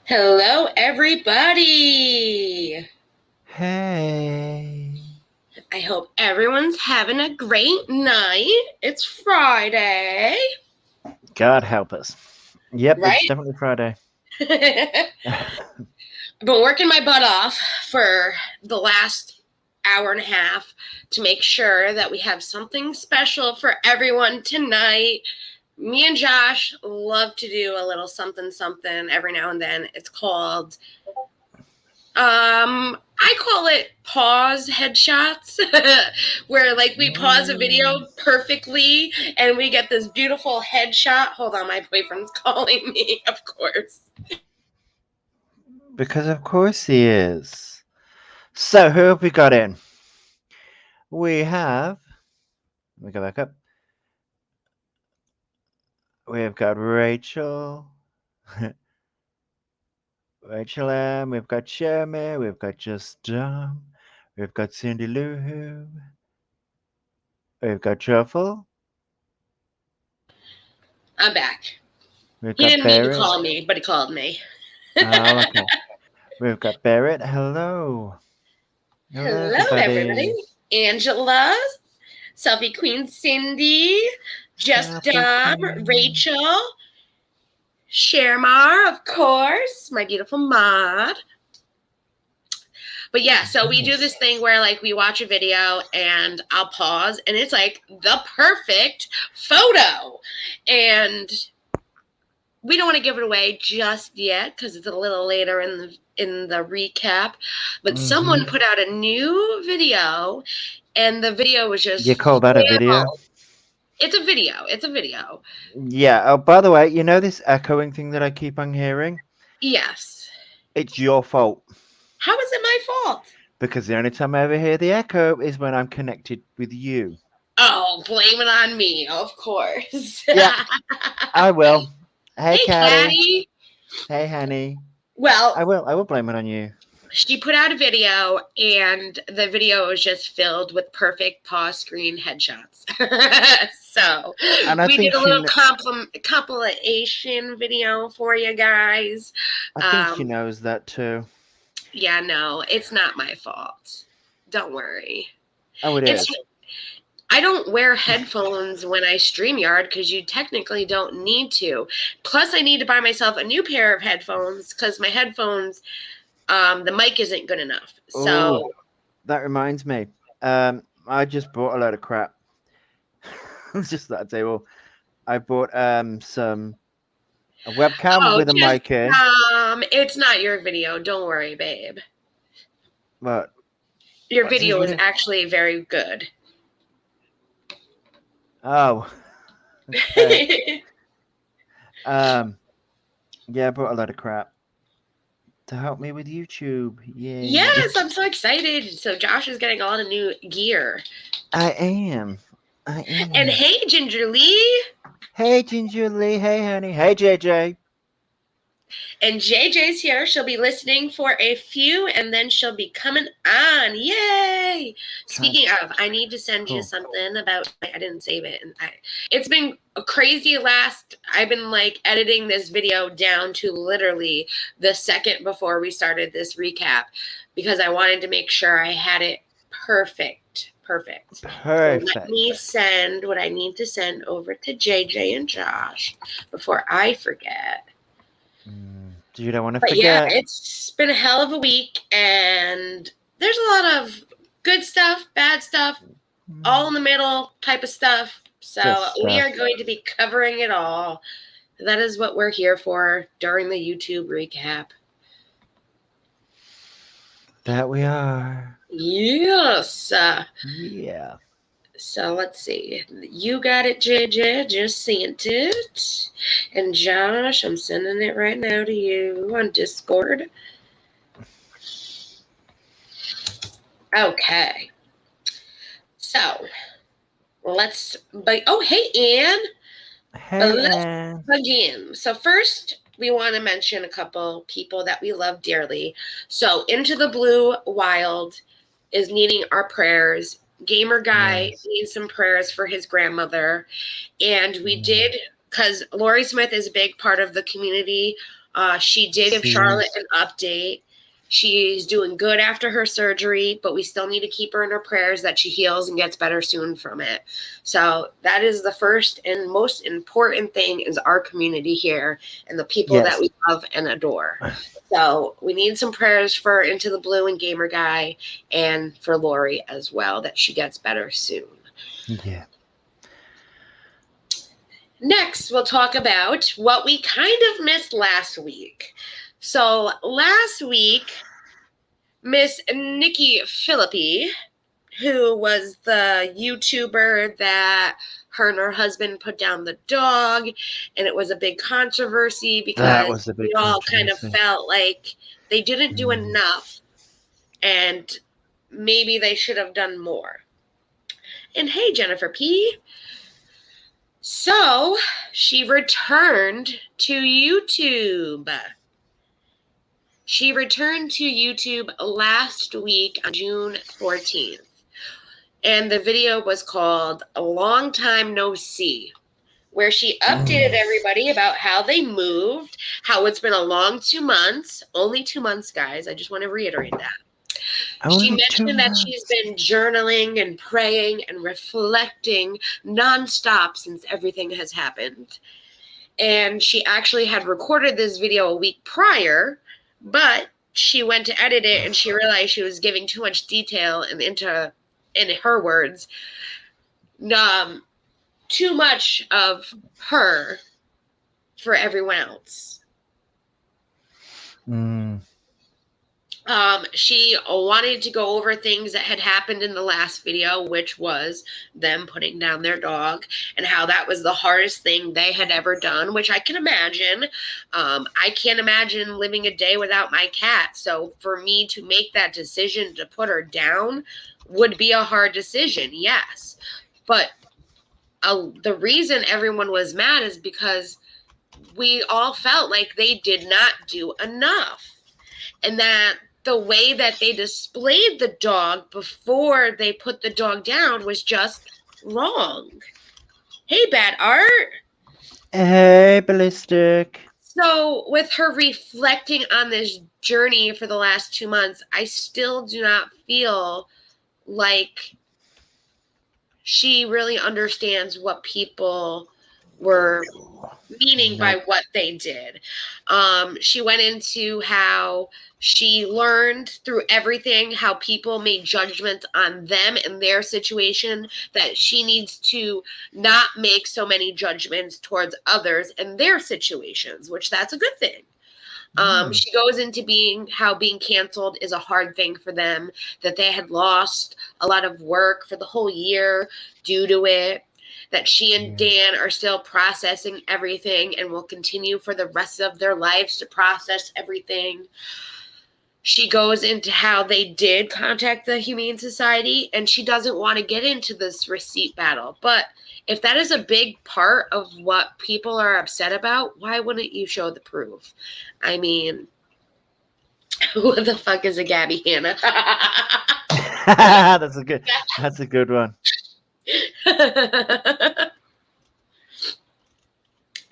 Hello, everybody. Hey. I hope everyone's having a great night. It's Friday, God help us. Yep, it's right? definitely Friday. I've been working my butt off for the last hour and a half to make sure that we have something special for everyone tonight. Me and Josh love to do a little something something every now and then. It's called I call it pause headshots, where like we pause a video perfectly and we get this beautiful headshot. Hold on, my boyfriend's calling me, of course. Because of course he is. So who have we got in? We have. Let me go back up. We've got Rachel. Rachel M. We've got Jeremy. We've got Just Dumb. We've got Cindy Lou. We've got Truffle. I'm back. We've He got didn't mean to Barrett. call me, but he called me. Oh, okay. We've got Barrett. Hello. Hello, Hello, everybody. everybody. Angela, Selfie Queen Cindy, Just Selfie Dom, Queen. Rachel, Shermar, of course, my beautiful mod. But yeah, so we do this thing where like we watch a video and I'll pause and it's like the perfect photo. And we don't want to give it away just yet because it's a little later in the recap. But someone put out a new video and the video was just You call that a video? filled. It's a video. It's a video. Yeah. Oh, by the way, you know this echoing thing that I keep on hearing? Yes. It's your fault. How is it my fault? Because the only time I ever hear the echo is when I'm connected with you. Oh, blame it on me, of course. Yep, I will. Hey, Hey, Caddy. Caddy. Hey, honey. Well, I will. I will blame it on you. she put out a video and the video was just filled with perfect pause screen headshots. So And I we did think a little compilation video for you guys. she um, knows that too. yeah, no, it's not my fault, don't worry. Oh, it It's is. I don't wear headphones when I StreamYard because you technically don't need to. Plus I need to buy myself a new pair of headphones because my headphones, the mic isn't good enough. Oh, So that reminds me. I just bought a load of crap. It's just that table. I bought a webcam Oh, with a just mic in. it's not your video. Don't worry, babe. What? Your What's this video is video? actually very good. Oh, okay. Yeah, I bought a lot of crap to help me with YouTube. Yay. Yes, I'm so excited. So Josh is getting a lot of new gear. I am. And hey, Ginger Lee. Hey, Ginger Lee. Hey, honey. Hey, JJ. And JJ's here. She'll be listening for a few and then she'll be coming on. Yay! Speaking of, I need to send you something about. I didn't save it. And it's been a crazy I've been like editing this video down to literally the second before we started this recap because I wanted to make sure I had it perfect. Perfect. So let me send what I need to send over to JJ and Josh before I forget. You don't want to But forget. yeah, it's been a hell of a week, and there's a lot of good stuff, bad stuff, all in the middle type of stuff. So we are going to be covering it all. That is what we're here for during the YouTube recap. That we are. Yes. Yeah. So let's see. You got it, JJ. Just sent it. And Josh, I'm sending it right now to you on Discord. Okay. So let's. Oh, hey, Ann. Hey, Ann. Again. So first, we want to mention a couple people that we love dearly. So Into the Blue Wild is needing our prayers. Gamer Guy needs some prayers for his grandmother. And we did, because Lori Smith is a big part of the community She did give Charlotte an update. She's doing good after her surgery, but we still need to keep her in our prayers that she heals and gets better soon from it. So that is the first and most important thing, is our community here and the people that we love and adore. So we need some prayers for Into the Blue and Gamer Guy, and for Lori as well, that she gets better soon. Yeah. Next, we'll talk about what we kind of missed last week. So last week, Miss Nikki Philippi, who was the YouTuber that her and her husband put down the dog, and it was a big controversy because we all kind of felt like they didn't do enough, and maybe they should have done more. And hey, Jennifer P. So she returned to YouTube. She returned to YouTube last week on June 14th. And the video was called A Long Time No See, where she updated everybody about how they moved, how it's been a long 2 months. Only 2 months, guys. I just want to reiterate that. She mentioned that she's been journaling and praying and reflecting nonstop since everything has happened. And she actually had recorded this video a week prior, but she went to edit it and she realized she was giving too much detail and in her words, too much of her for everyone else. She wanted to go over things that had happened in the last video, which was them putting down their dog and how that was the hardest thing they had ever done, which I can imagine. I can't imagine living a day without my cat. So for me to make that decision to put her down would be a hard decision, yes. But the reason everyone was mad is because we all felt like they did not do enough. And that the way that they displayed the dog before they put the dog down was just wrong. Hey, Bad Art. Hey, Ballistic. So with her reflecting on this journey for the last 2 months, I still do not feel like she really understands what people were meaning by what they did. She went into how she learned through everything how people made judgments on them and their situation, that she needs to not make so many judgments towards others and their situations, which that's a good thing. She goes into how being canceled is a hard thing for them, that they had lost a lot of work for the whole year due to it, that she and Dan are still processing everything and will continue for the rest of their lives to process everything. She goes into how they did contact the Humane Society, and she doesn't want to get into this receipt battle. But if that is a big part of what people are upset about, why wouldn't you show the proof? I mean, who the fuck is a Gabby Hanna? That's a good one.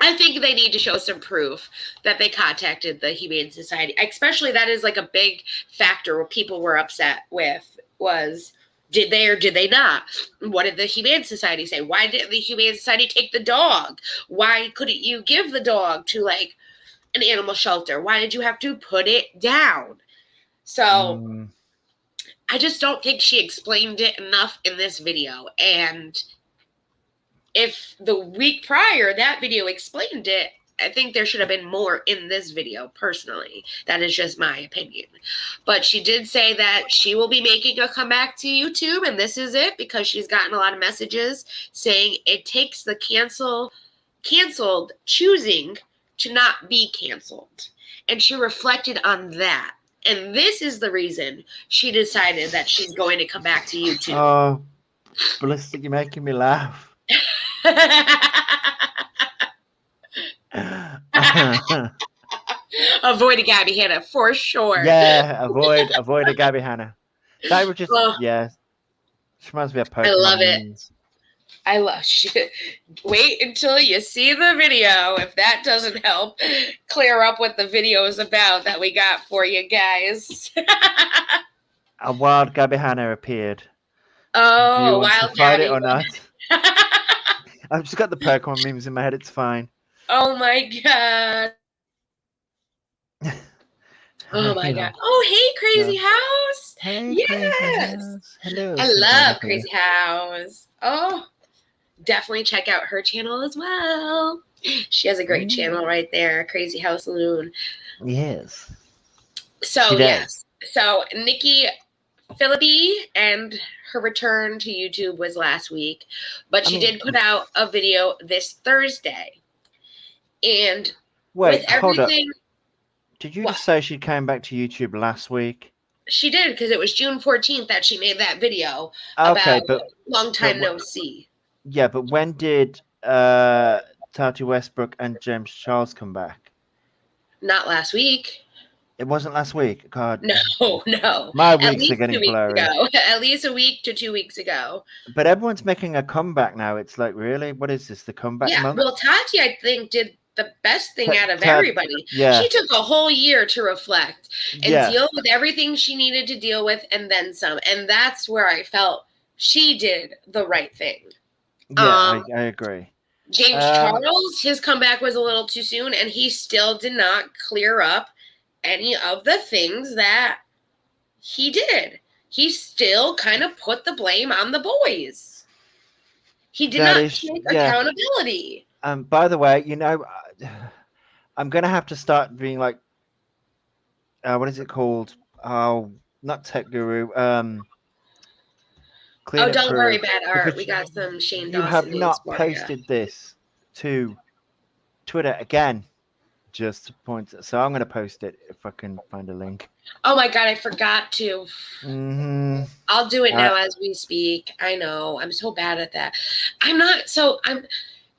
I think they need to show some proof that they contacted the Humane Society. Especially that is like a big factor where people were upset with was, did they or did they not? What did the Humane Society say? Why didn't the Humane Society take the dog? Why couldn't you give the dog to like an animal shelter? Why did you have to put it down? So I just don't think she explained it enough in this video. And if the week prior that video explained it, I think there should have been more in this video, personally. That is just my opinion. But she did say that she will be making a comeback to YouTube, and this is it, because she's gotten a lot of messages saying it takes the canceled choosing to not be canceled. And she reflected on that. And this is the reason she decided that she's going to come back to YouTube. Oh, Ballistic, you're making me laugh. Avoid a Gabby Hanna for sure. Yeah, avoid a Gabby Hanna. That would just she reminds me of Pokemon. I love it. I love shit. Wait until you see the video. If that doesn't help clear up what the video is about that we got for you guys. A wild Gabby Hanna appeared. Oh, Do you want wild to fight Gabby. it or not? I've just got the Pokemon memes in my head. It's fine. Oh my god. Oh my god. Oh, hey, Crazy House. Hey, Yes. Crazy House. Hello. I love Crazy House. Oh, definitely check out her channel as well. She has a great channel right there, Crazy House Loon. Yes. So, yes. So, Nikki Philippi and her return to YouTube was last week, but she did put out a video this Thursday. And wait, with everything, hold up. Did you just say she came back to YouTube last week? She did, because it was June 14th that she made that video Okay, about long time no see. Yeah, but when did Tati Westbrook and James Charles come back? Not last week. It wasn't last week. God. No. My weeks are getting blurry. At least a week to 2 weeks ago. But everyone's making a comeback now. It's like, really? What is this? The comeback month? Well, Tati, I think, did the best thing out of everybody. Yeah. She took a whole year to reflect and deal with everything she needed to deal with and then some. And that's where I felt she did the right thing. Yeah, I agree. James Charles, his comeback was a little too soon, and he still did not clear up any of the things that he did. He still kind of put the blame on the boys. He did not take accountability. By the way, you know, I'm going to have to start being like, what is it called? Oh, not Tech Guru. Don't worry, Bad Art. We got some Shane Dawson. You have not posted this to Twitter again. Just to point. So I'm going to post it if I can find a link. Oh my God, I forgot to. I'll do it now as we speak. I know. I'm so bad at that.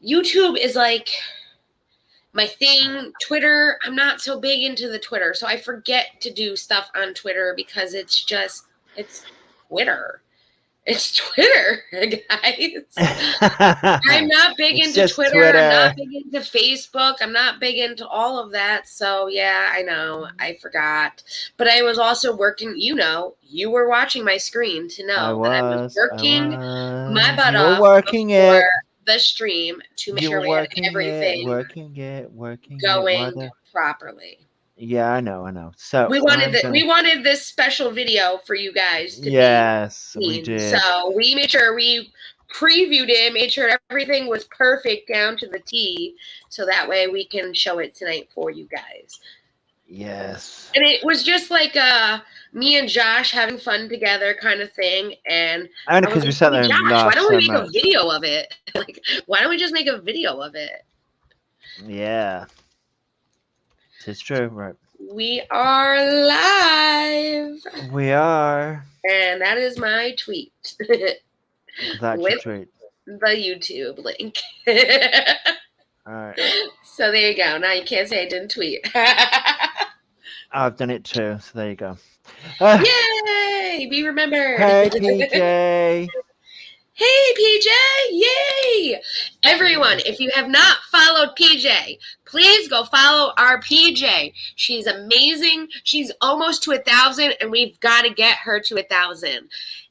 YouTube is like my thing. Twitter, I'm not so big into the Twitter. So I forget to do stuff on Twitter because it's Twitter. It's Twitter, guys. I'm not big into Twitter. I'm not big into Facebook. I'm not big into all of that. So, yeah, I know. I forgot. But I was also working, you were watching my screen to know that I was working my butt off before the stream to make sure we had everything going properly. Yeah, I know. So we wanted this special video for you guys to be seen. We did. So we made sure we previewed it, made sure everything was perfect down to the T, so that way we can show it tonight for you guys. Yes. And it was just like me and Josh having fun together kind of thing. And because we sat there and laughed. Why don't we make a video of it? Why don't we just make a video of it? Yeah. It's true, right? We are live. We are. And that is my tweet. That's your tweet. The YouTube link. All right. So there you go. Now you can't say I didn't tweet. I've done it too, so there you go. Yay! Be remembered. Hey, PJ. Hey, PJ! Yay! Everyone, if you have not followed PJ, please go follow our PJ. She's amazing. She's almost to 1,000, and we've got to get her to 1,000. And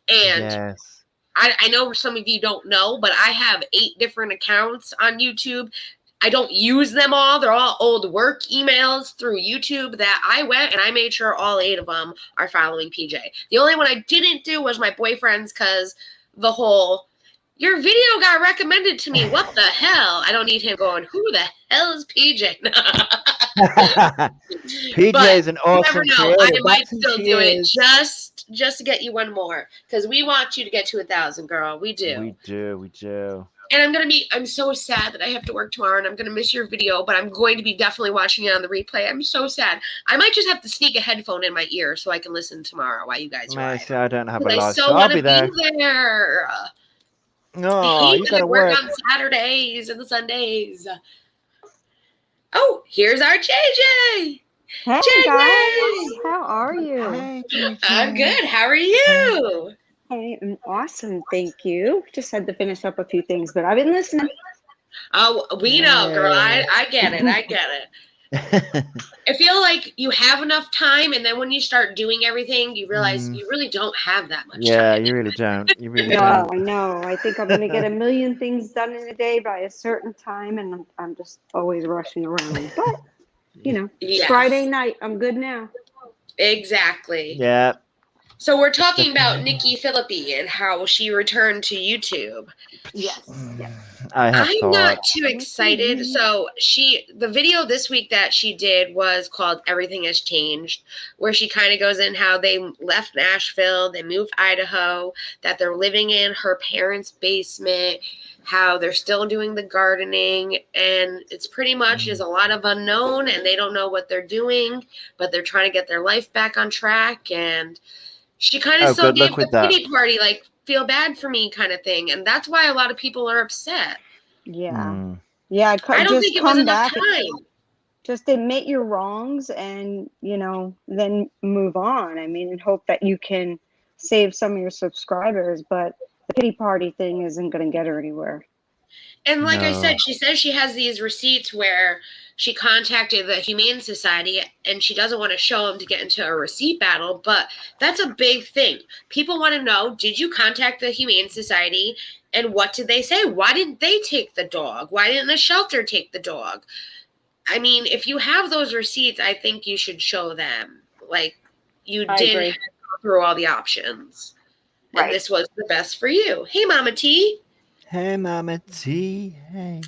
yes. I know some of you don't know, but I have 8 different accounts on YouTube. I don't use them all. They're all old work emails through YouTube that I went and I made sure all 8 of them are following PJ. The only one I didn't do was my boyfriend's because the whole, your video got recommended to me. What the hell? I don't need him going, who the hell is PJ? PJ is an awesome creator. I might still do it just to get you one more because we want you to get to 1,000, girl. We do. We do. And I'm so sad that I have to work tomorrow and I'm going to miss your video, but I'm going to be definitely watching it on the replay. I'm so sad. I might just have to sneak a headphone in my ear so I can listen tomorrow while you guys ride. I don't have a lot, so I'll be there. No, you got to work on Saturdays and the Sundays. Oh, here's our JJ. Hey, JJ. guys. How are you? Hey, I'm good. How are you? I am awesome, thank you. Just had to finish up a few things, but I've been listening. Oh, we know, girl. I get it. I get it. I feel like you have enough time, and then when you start doing everything, you realize you really don't have that much Yeah, time. you really don't. You really No, don't. I know. I think I'm going to get a million things done in a day by a certain time, and I'm just always rushing around. But, you know, Yes. Friday night, I'm good now. Exactly. Yeah. So we're talking about Nikki Philippi and how she returned to YouTube. Yes. I'm not too excited. So the video this week that she did was called Everything Has Changed, where she kind of goes in how they left Nashville, they moved to Idaho, that they're living in her parents' basement, how they're still doing the gardening, and it's pretty much is a lot of unknown, and they don't know what they're doing, but they're trying to get their life back on track. And she kind of still gave the pity party, like, feel bad for me kind of thing. And that's why a lot of people are upset. Yeah. Yeah. I don't think it was enough time. Just admit your wrongs and, you know, then move on. I mean, and hope that you can save some of your subscribers, but the pity party thing isn't going to get her anywhere. And like I said, she says she has these receipts where she contacted the Humane Society and she doesn't want to show them to get into a receipt battle, but that's a big thing. People want to know, did you contact the Humane Society and what did they say? Why didn't they take the dog? Why didn't the shelter take the dog? I mean, if you have those receipts, I think you should show them. Like, you did go through all the options. And this was the best for you. Hey, Mama T. Hey, Mama T. Hey.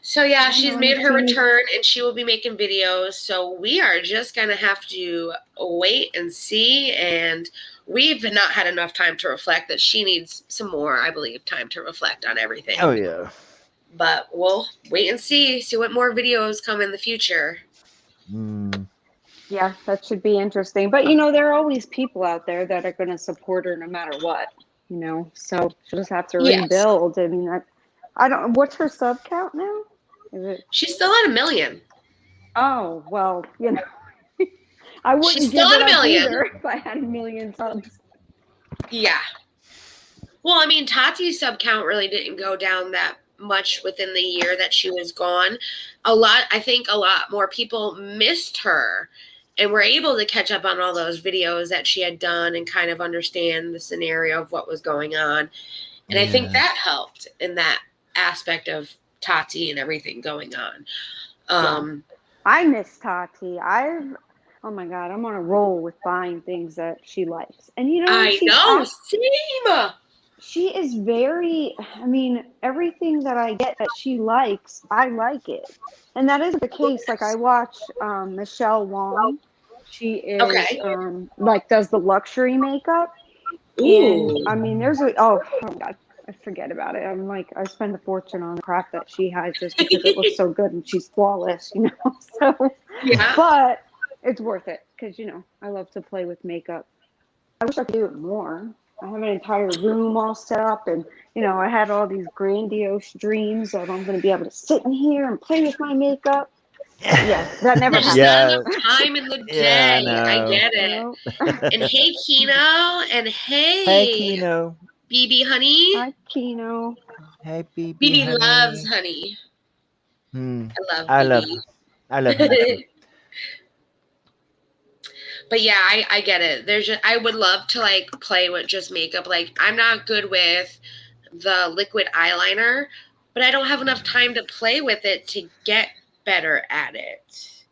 So, yeah, she's made her return, and she will be making videos. So we are just going to have to wait and see. And we've not had enough time to reflect. That she needs some more, I believe, time to reflect on everything. Oh, yeah. But we'll wait and see what more videos come in the future. Yeah, that should be interesting. But, you know, there are always people out there that are going to support her no matter what, you know. So she'll just have to rebuild. I mean, I don't. What's her sub count now? She's still at 1 million. Oh, well, you know, I wouldn't She's still at 1 million either if I had 1 million subs. Yeah. Well, I mean, Tati's sub count really didn't go down that much within the year that she was gone. I think a lot more people missed her and were able to catch up on all those videos that she had done and kind of understand the scenario of what was going on. And I think that helped in that aspect of Tati and everything going on. I miss Tati. Oh my God, I'm on a roll with buying things that she likes. And you know, same. She is very, I mean, everything that I get that she likes, I like it. And that is the case. Like I watch Michelle Wong. She is does the luxury makeup. Ooh. And I mean, oh my God, I forget about it. I'm like, I spend a fortune on crap that she has just because it looks so good and she's flawless, you know? So, but it's worth it because, you know, I love to play with makeup. I wish I could do it more. I have an entire room all set up and, you know, I had all these grandiose dreams of I'm going to be able to sit in here and play with my makeup. Yeah, that never happened. There's not enough time in the day. I get it. And hey, Kino. And hey, Kino. BB Honey. Hi, Kino. Hey, BB BB honey. loves honey. I love BB. I love honey. But yeah, I get it. I would love to like play with just makeup. Like I'm not good with the liquid eyeliner, but I don't have enough time to play with it to get better at it.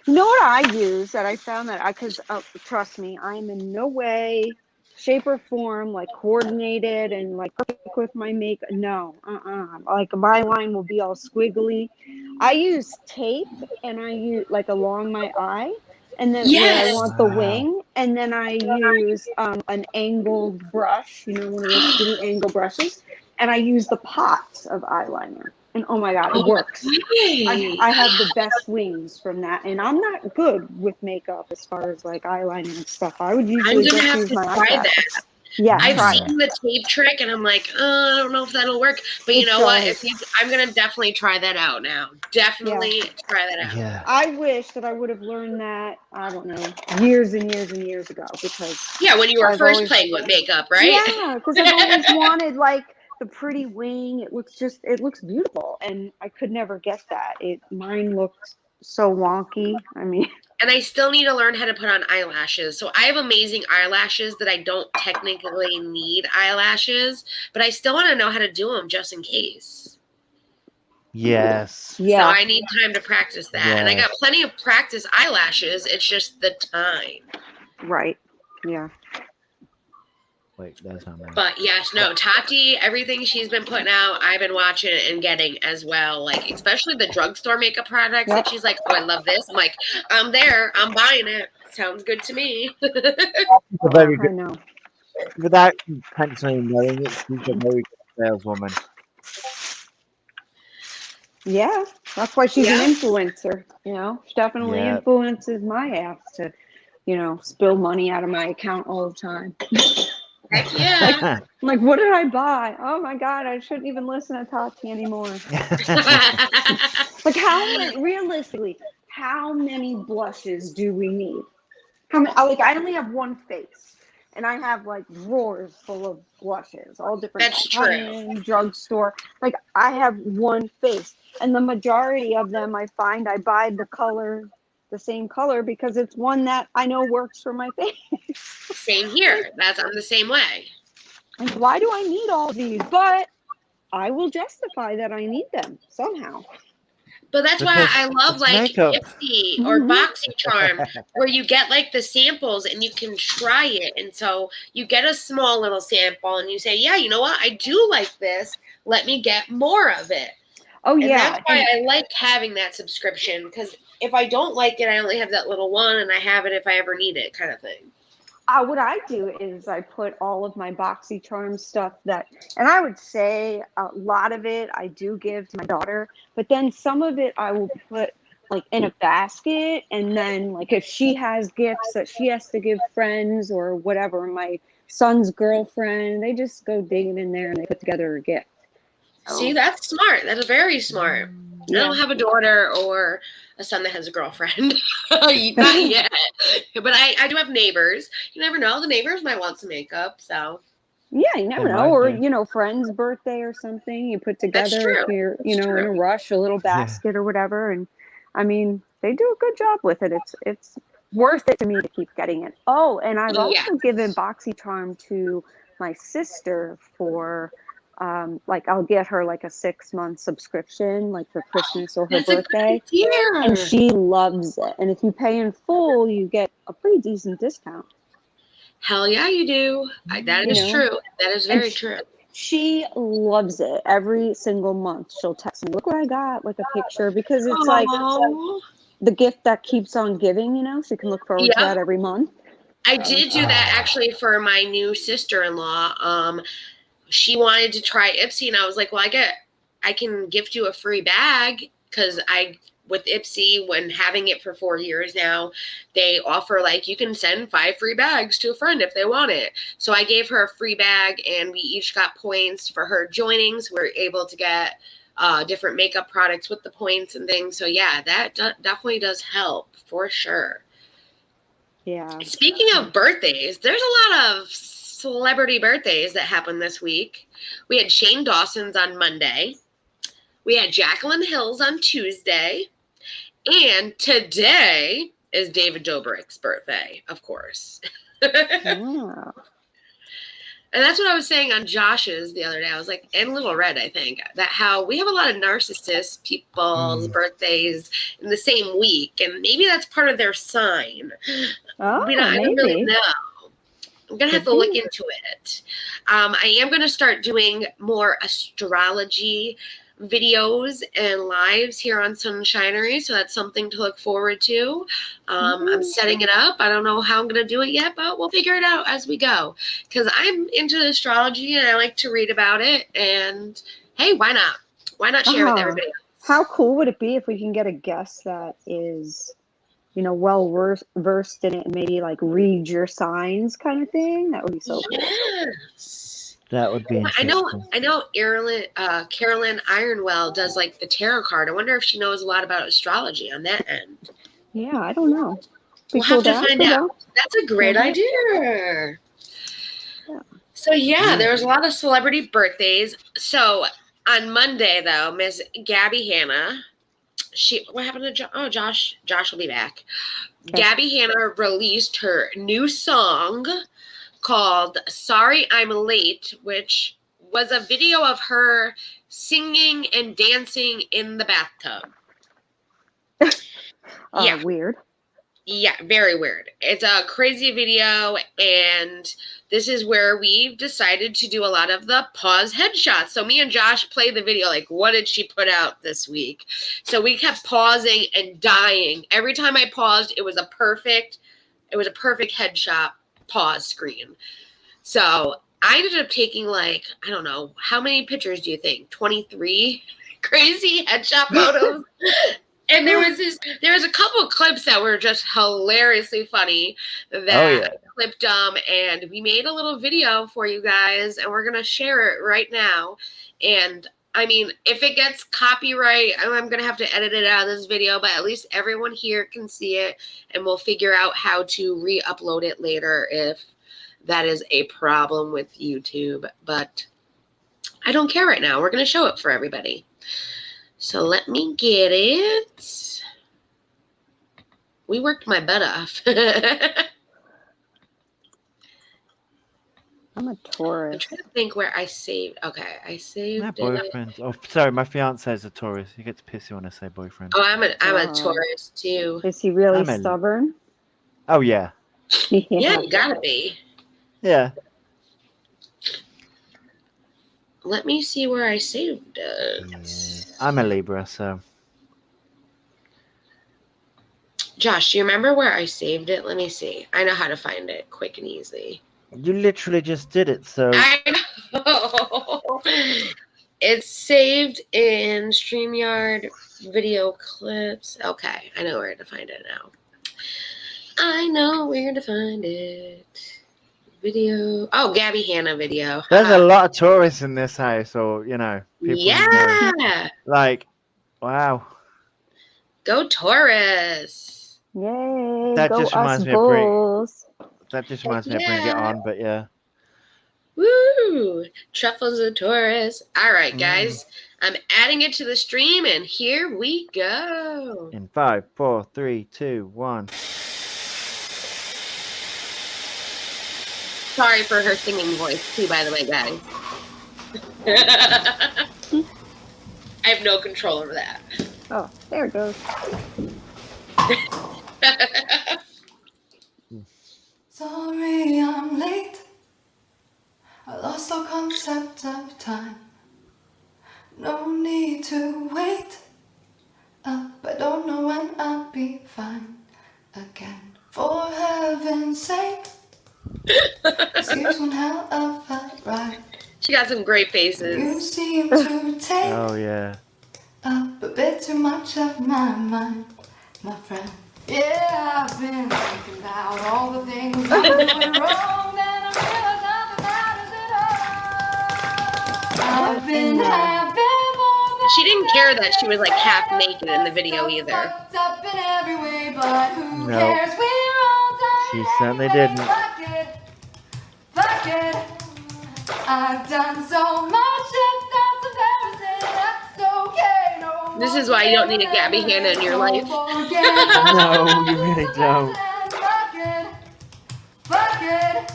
You know what I use that I found that because trust me, I'm in no way, shape or form like coordinated and like perfect with my makeup. No, like my line will be all squiggly. I use tape and I use like along my eye. And then where I want the wing, and then I use an angled brush, you know, one of those skinny angle brushes, and I use the pots of eyeliner. And oh my God, it works. I have the best wings from that, and I'm not good with makeup as far as like eyeliner and stuff. I would usually just use my eyeshadows. Yeah, I've try seen it. the tape trick, and I'm like, I don't know if that'll work. But you It know what? does. I'm gonna definitely try that out now. Definitely try that out. Yeah. I wish that I would have learned that, I don't know, years and years and years ago, because Yeah, when you were I've first always, playing with makeup, right? yeah, because I've always wanted like the pretty wing. It looks beautiful, and I could never get that. Mine looked so wonky. I mean, And I still need to learn how to put on eyelashes. So I have amazing eyelashes that I don't technically need eyelashes, but I still want to know how to do them just in case. Yes. So yeah, I need time to practice that. And I got plenty of practice eyelashes. It's just the time. right, yeah. Wait, that's not me. But yes, no, Tati, everything she's been putting out, I've been watching and getting as well. Like, especially the drugstore makeup products that she's like, oh, I love this. I'm like, I'm there. I'm buying it. Sounds good to me. A very I good, know. without intentionally knowing it, she's a very good saleswoman. Yeah, that's why she's Yeah. an influencer. You know, she definitely Yeah. influences my ass to, spill money out of my account all the time. Heck yeah. I'm like, what did I buy? Oh my god, I shouldn't even listen to Tati anymore. Like, realistically, how many blushes do we need? How many? I only have one face, and I have like drawers full of blushes, all different That's types, true. high-end, drugstore. Like, I have one face, and the majority of them, I find I buy the same color, because it's one that I know works for my face. Same here. I'm the same way. Like, why do I need all these? But I will justify that I need them somehow. But that's why Because I love it's like makeup. Ipsy or BoxyCharm, where you get like the samples and you can try it. And so you get a small little sample and you say, yeah, you know what? I do like this. Let me get more of it. Oh, And yeah. that's why I like having that subscription, because if I don't like it, I only have that little one and I have it if I ever need it, kind of thing. What I do is I put all of my BoxyCharm stuff and I would say a lot of it I do give to my daughter, but then some of it I will put like in a basket, and then like if she has gifts that she has to give friends or whatever, my son's girlfriend, they just go digging in there and they put together a gift. See, that's smart. That is very smart. Yeah. I don't have a daughter or a son that has a girlfriend. Not yet. But I do have neighbors. You never know. The neighbors might want some makeup, so. Yeah, you never They know. might Or, do. Friend's birthday or something, you put That's together true. if you're, That's in a true. rush, a little basket or whatever. And I mean, they do a good job with it. It's worth it to me to keep getting it. Oh, and I've Yeah. also given BoxyCharm to my sister for like I'll get her like a 6-month subscription, like for Christmas or her That's a birthday. good idea. And she loves it. And if you pay in full, you get a pretty decent discount. Hell yeah, you do. That is true. That is very true. She loves it. Every single month she'll text me, look what I got, like a picture, because it's like the gift that keeps on giving, she can look forward to that every month. I did do that actually for my new sister-in-law. She wanted to try Ipsy, and I was like, well, I can gift you a free bag, because with Ipsy, when having it for 4 years now, they offer like you can send 5 free bags to a friend if they want it. So I gave her a free bag, and we each got points for her joining. So we were able to get different makeup products with the points and things. So yeah, that definitely does help for sure. Yeah. Speaking of birthdays, there's a lot of celebrity birthdays that happened this week. We had Shane Dawson's on Monday. We had Jacqueline Hill's on Tuesday. And today is David Dobrik's birthday, of course. Yeah. And that's what I was saying on Josh's the other day. I was like, and Little Red, I think, that how we have a lot of narcissist people's birthdays in the same week. And maybe that's part of their sign. Oh, I don't really know. I'm going to have to look into it. I am going to start doing more astrology videos and lives here on Sunshinery, so that's something to look forward to. I'm setting it up. I don't know how I'm going to do it yet, but we'll figure it out as we go, because I'm into astrology and I like to read about it, and hey, why not share with everybody else? How cool would it be if we can get a guest that is well versed in it and maybe like read your signs kind of thing. That would be so cool. Yes. That would be I interesting. know Carolyn Ironwell does like the tarot card. I wonder if she knows a lot about astrology on that end. Yeah, I don't know. We'll have to find out. That's a great idea. Yeah. So there was a lot of celebrity birthdays. So on Monday though, Miss Gabby Hanna, what happened to Josh? Oh, Josh will be back. Okay. Gabby Hanna released her new song called Sorry I'm Late, which was a video of her singing and dancing in the bathtub. Weird. Yeah, very weird. It's a crazy video, and this is where we've decided to do a lot of the pause headshots. So me and Josh played the video, like, what did she put out this week? So we kept pausing and dying. Every time I paused, it was a perfect headshot pause screen. So I ended up taking I don't know, how many pictures do you think? 23 crazy headshot photos. And there was a couple of clips that were just hilariously funny that I clipped and we made a little video for you guys, and we're gonna share it right now. And I mean, if it gets copyright, I'm gonna have to edit it out of this video, but at least everyone here can see it, and we'll figure out how to re-upload it later if that is a problem with YouTube. But I don't care right now. We're gonna show it for everybody. So let me get it. We worked my butt off. I'm a Taurus. I'm trying to think where I saved. Okay, I saved My boyfriend. Oh, sorry, my fiance is a Taurus. He gets pissy when I say boyfriend. Oh, I'm a Taurus too. Is he really stubborn? Oh yeah. Yeah, you gotta be. Yeah. Let me see where I saved it. Yeah. I'm a Libra, so. Josh, do you remember where I saved it? Let me see. I know how to find it quick and easy. You literally just did it, so. I know. It's saved in StreamYard video clips. Okay, I know where to find it now. I know where to find it. Video. Oh, Gabby Hanna video. There's a lot of tourists in this house, so people yeah. Wow. Go Taurus. Yay. That go just reminds us me Bulls. That just reminds me of Bring It On, but yeah. Woo! Truffles of Taurus. All right, guys. I'm adding it to the stream, and here we go. In 5, 4, 3, 2, 1. Sorry for her singing voice, too, by the way, guys. I have no control over that. Oh, there it goes. Sorry I'm late. I lost all concept of time. No need to wait up. I don't know when I'll be fine again. For heaven's sake. Excuse one hell of a ride. She got some great faces. You seem to take up a bit too much of my mind, my friend. Yeah, I've been thinking about all the things I'm doing wrong, and I realize nothing matters at all. I've been having more. She didn't care that she was like half naked in the video either. Up in every way, but who cares? We're all dying. She certainly didn't. Fuck it. I've done so much if that's embarrassing. That's okay. No. This is why you don't need a Gabby Hanna in your life. No, you really don't. Fuck it.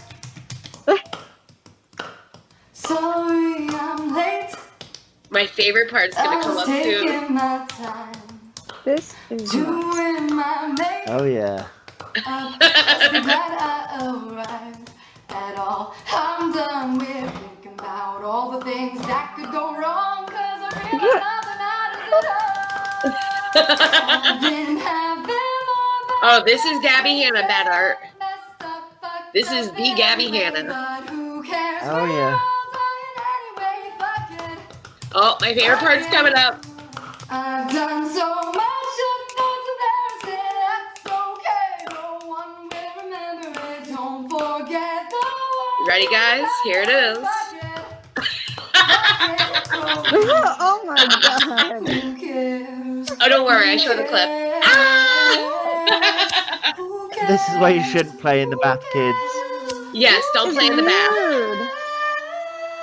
Sorry I'm late. My favorite part's gonna come up soon. This is doing my makeup. Oh yeah. Must be glad I arrived at all. I'm done with thinking about all the things that could go wrong, 'cause I realize nothing matters at all. I've been having more. Oh, this is Gabby Hanna bad art. This is the Gabby Hanna. Oh yeah. Oh, my favorite part's coming up. I've done so much of what's embarrassing. That's Ready, guys? Here it is. Oh my god. Who cares? Oh, don't worry. I showed the clip. This is why you shouldn't play in the bath, kids. Yes, don't It's play in the bath. weird.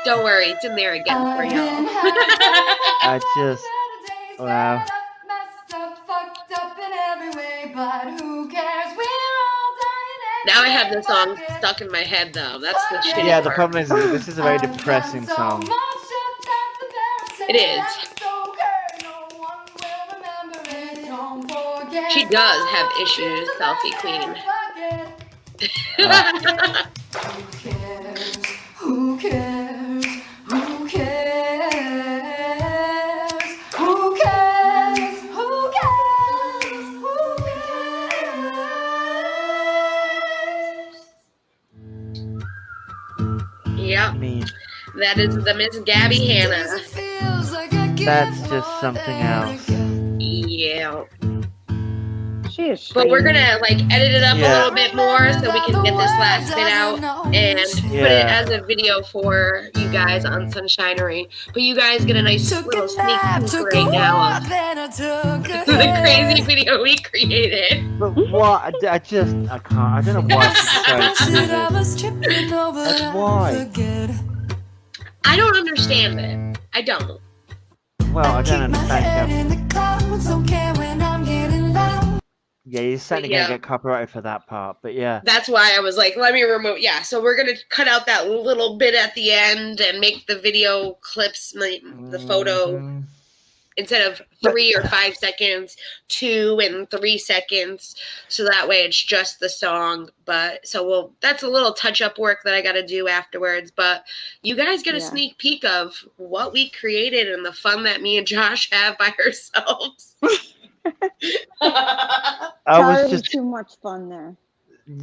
Don't worry. It's in there again for y'all. I just, wow. Now I have the song stuck in my head, though. That's the shitty Yeah, the part. problem is this is a very depressing song. It is. She does have issues, Selfie Queen. Who cares? Who cares? Who cares? Who cares? Who cares? Yep, I mean, that is the Miss Gabby Hanna. that's just something else. Yeah. She is But we're strange. gonna like edit it up a Yeah. little bit more so we can get this last bit out and put it Yeah. as a video for you guys on Sunshinery. But you guys get a nice little sneak peek right now of the crazy video we created. But what? I just, I can't. I don't know why she's trying to do this. Like, why? I don't understand it. I don't. Well, I don't understand. Yeah, you're certainly Yeah. gonna get copyrighted for that part. But yeah, That's why I was like, let me remove. Yeah, so we're gonna cut out that little bit at the end and make the video clips, the photo, Mhm. instead of 3 or 5 seconds, 2 and 3 seconds. So that way it's just the song. But so that's a little touch up work that I got to do afterwards. But you guys get a Yeah. sneak peek of what we created and the fun that me and Josh have by ourselves. I Entirely was just, too much fun there.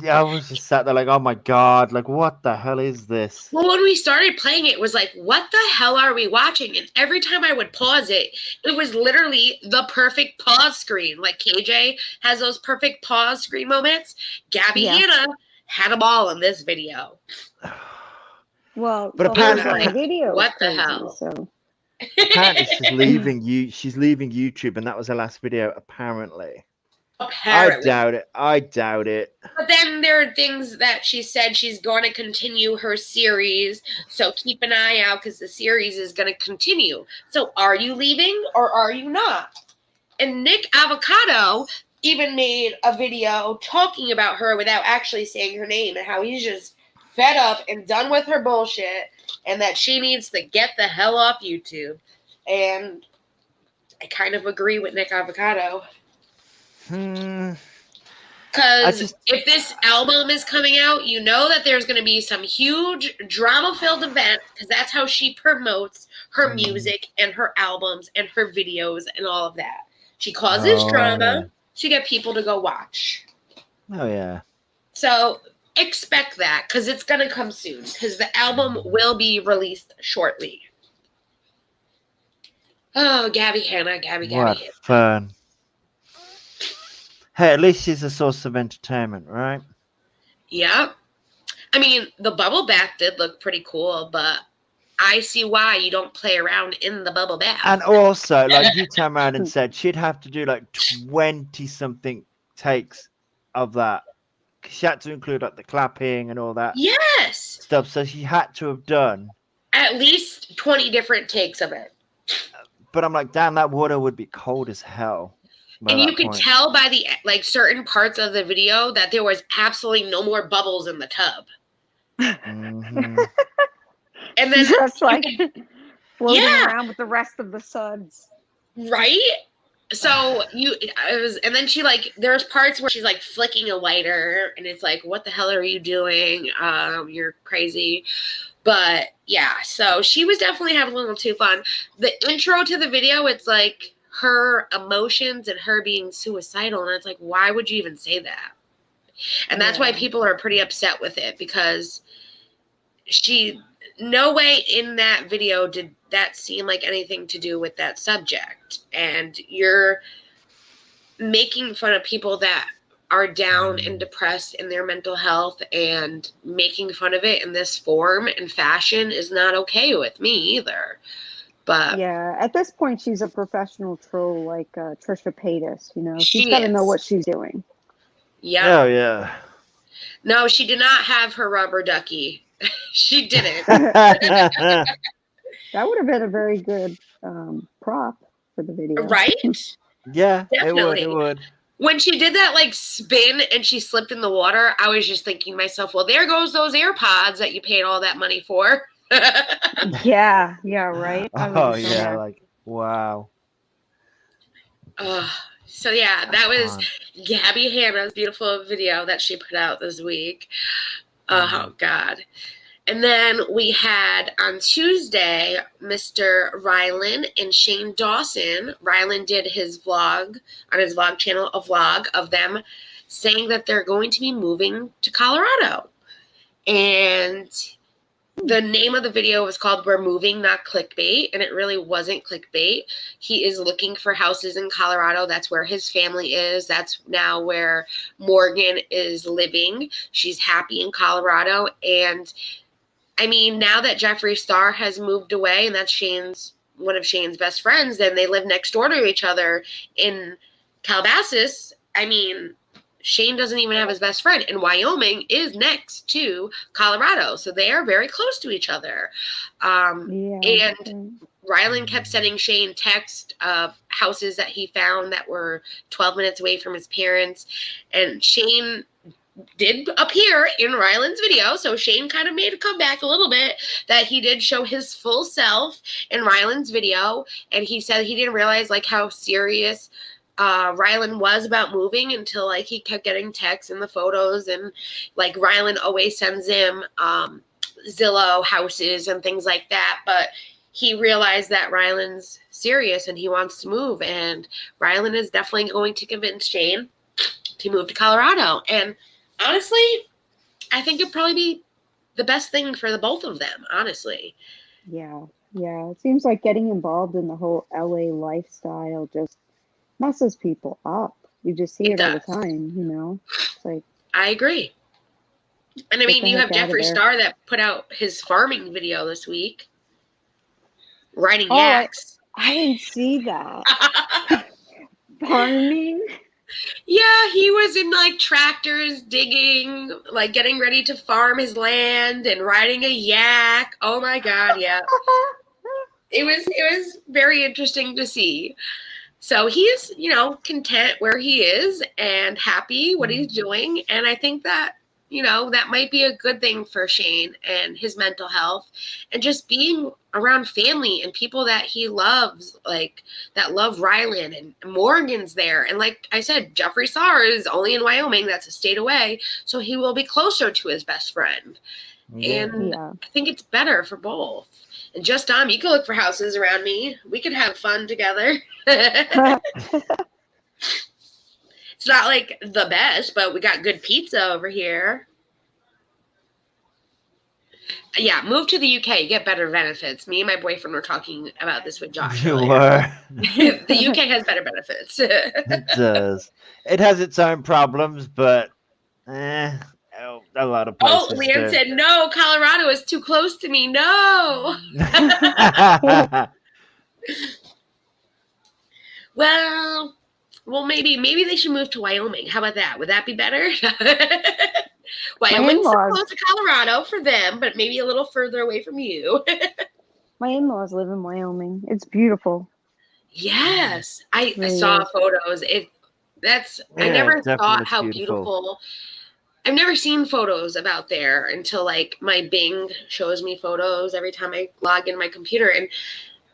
yeah, I was just sat there like, oh my god, like what the hell is this? Well, when we started playing it was like, what the hell are we watching? And every time I would pause it, it was literally the perfect pause screen. Like KJ has those perfect pause screen moments. Gabby Yeah. Hanna had them all in this video. Well, But the apparently- whole Like, video is what the crazy, hell? So. Apparently she's leaving you. She's leaving YouTube, and that was her last video. Apparently, Apparently. I doubt it. But then there are things that she said she's going to continue her series. So keep an eye out because the series is going to continue. So are you leaving or are you not? And Nick Avocado even made a video talking about her without actually saying her name and how he's just fed up and done with her bullshit and that she needs to get the hell off YouTube. And I kind of agree with Nick Avocado. Because if this album is coming out, you know that there's going to be some huge drama-filled event because that's how she promotes her music and her albums and her videos and all of that. She causes drama. She get people to go watch. Oh yeah. So expect that because it's going to come soon because the album will be released shortly. Oh, Gabby Hanna, Gabby What Hanna. fun. Hey, at least she's a source of entertainment, right? Yeah. I mean, the bubble bath did look pretty cool, but I see why you don't play around in the bubble bath. And also, like, you turned around and said she'd have to do like 20-something takes of that. She had to include like the clapping and all that Yes. stuff. So she had to have done. At least 20 different takes of it. But I'm like, damn, that water would be cold as hell. by And that you could point. tell by the like certain parts of the video that there was absolutely no more bubbles in the tub. Mhm. And then Just like floating Yeah. around with the rest of the suds. right? So and then she like there's parts where she's like flicking a lighter and it's like, what the hell are you doing? You're crazy. But yeah, so she was definitely having a little too fun. The intro to the video, it's like her emotions and her being suicidal. And it's like, why would you even say that? And that's why Yeah. people are pretty upset with it because no way in that video did that seem like anything to do with that subject. And you're making fun of people that are down and depressed in their mental health, and making fun of it in this form and fashion is not okay with me either. But Yeah, at this point, she's a professional troll like Trisha Paytas. You know, she's she got to know is. what she's doing. Yeah. Oh yeah. No, she did not have her rubber ducky. She didn't. That would have been a very good prop for the video. Right? Yeah, Definitely. it would. When she did that like spin and she slipped in the water, I was just thinking to myself, well, there goes those AirPods that you paid all that money for. Yeah, right. I would Oh have done yeah, that. like wow. So yeah, that was Fun. Gabby Hanna's beautiful video that she put out this week. Oh God. And then we had on Tuesday, Mr. Rylan and Shane Dawson. Rylan did his vlog on his vlog channel, a vlog of them saying that they're going to be moving to Colorado. And the name of the video was called We're Moving, Not Clickbait. And it really wasn't clickbait. He is looking for houses in Colorado. That's where his family is. That's now where Morgan is living. She's happy in Colorado. And I mean, now that Jeffree Star has moved away, and that's one of Shane's best friends, then they live next door to each other in Calabasas. I mean, Shane doesn't even have his best friend, and Wyoming is next to Colorado, so they are very close to each other. And Rylan kept sending Shane text of houses that he found that were 12 minutes away from his parents, and Shane did appear in Rylan's video, so Shane kind of made a comeback a little bit, that he did show his full self in Rylan's video, and he said he didn't realize like how serious Rylan was about moving until like he kept getting texts and the photos, and like Rylan always sends him Zillow houses and things like that, but he realized that Rylan's serious and he wants to move, and Rylan is definitely going to convince Shane to move to Colorado. And honestly, I think it'd probably be the best thing for the both of them, honestly. Yeah. It seems like getting involved in the whole LA lifestyle just messes people up. You just see it all the time, you know? It's like, I agree. And I mean, you have Jeffree Star that put out his farming video this week, riding yaks. I didn't see that. Farming? Yeah, he was in like tractors digging, like getting ready to farm his land and riding a yak. Oh my God, yeah. It was very interesting to see. So he's, content where he is and happy what he's doing. And I think that, that might be a good thing for Shane and his mental health, and just being around family and people that he loves, like that love Rylan, and Morgan's there. And like I said, Jeffree Star is only in Wyoming. That's a state away. So he will be closer to his best friend. Yeah. And I think it's better for both. And just you can look for houses around me. We could have fun together. It's not like the best, but we got good pizza over here. Yeah, move to the UK, you get better benefits. Me and my boyfriend were talking about this with Josh. You were. The UK has better benefits. It does. It has its own problems, but a lot of places. Oh, Leanne said, no, Colorado is too close to me. No. Well, maybe they should move to Wyoming. How about that? Would that be better? Wyoming's so close to Colorado for them, but maybe a little further away from you. My in-laws live in Wyoming. It's beautiful. Yes, I saw photos. I never thought how beautiful. I've never seen photos of out there until like my Bing shows me photos every time I log in my computer, and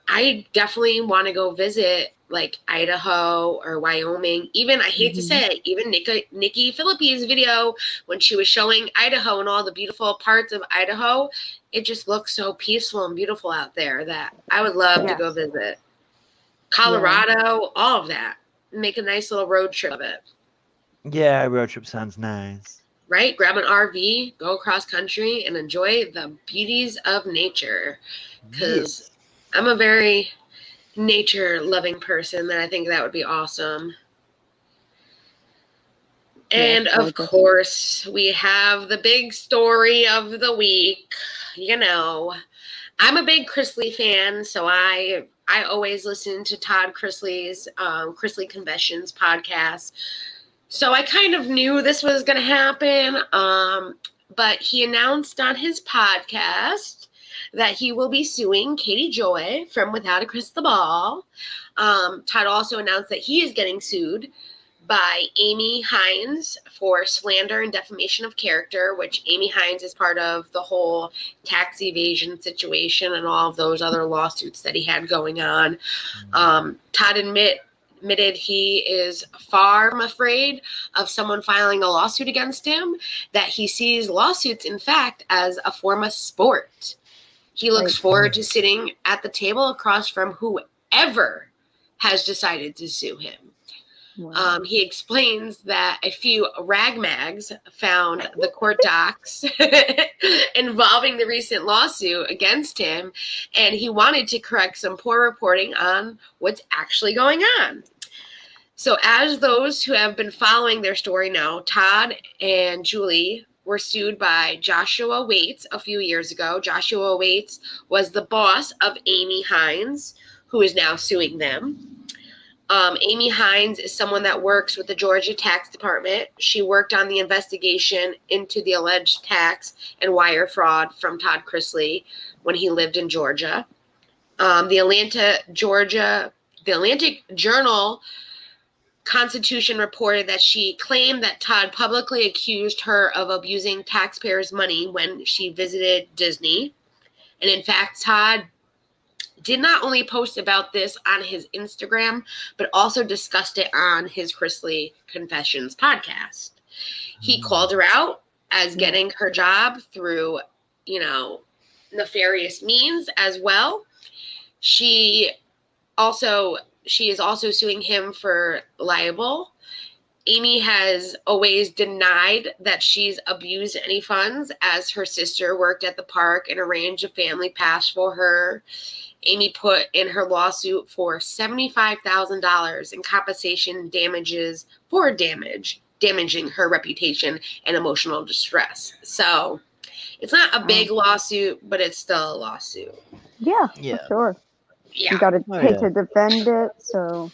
I definitely want to go visit like Idaho or Wyoming. Even, I hate to say it, even Nikki Phillippe's video when she was showing Idaho and all the beautiful parts of Idaho, it just looks so peaceful and beautiful out there that I would love to go visit. Colorado, all of that. Make a nice little road trip of it. Yeah, road trip sounds nice. Right? Grab an RV, go across country, and enjoy the beauties of nature. Because I'm a very nature-loving person, and I think that would be awesome. And of gorgeous. course, we have the big story of the week. You know, I'm a big Chrisley fan, so I always listen to Todd Chrisley's Chrisley Confessions podcast. So I kind of knew this was going to happen, but he announced on his podcast that he will be suing Katie Joy from Without a Crystal Ball. Todd also announced that he is getting sued by Amy Hines for slander and defamation of character, which Amy Hines is part of the whole tax evasion situation and all of those other lawsuits that he had going on. Todd admitted he is far from afraid of someone filing a lawsuit against him, that he sees lawsuits, in fact, as a form of sport. He looks forward to sitting at the table across from whoever has decided to sue him. Wow. He explains that a few ragmags found the court docs involving the recent lawsuit against him, and he wanted to correct some poor reporting on what's actually going on. So as those who have been following their story know, Todd and Julie were sued by Joshua Waits a few years ago. Joshua Waits was the boss of Amy Hines, who is now suing them. Amy Hines is someone that works with the Georgia Tax Department. She worked on the investigation into the alleged tax and wire fraud from Todd Chrisley when he lived in Georgia. The Atlantic Journal Constitution reported that she claimed that Todd publicly accused her of abusing taxpayers' money when she visited Disney. And in fact, Todd did not only post about this on his Instagram, but also discussed it on his Chrisley Confessions podcast. He called her out as getting her job through, nefarious means as well. She is also suing him for libel. Amy has always denied that she's abused any funds, as her sister worked at the park and arranged a family pass for her. Amy put in her lawsuit for $75,000 in compensation damages for damaging her reputation and emotional distress. So it's not a big lawsuit, but it's still a lawsuit. Yeah, Yeah. for sure. Yeah. You got to pay yeah. to defend it. So,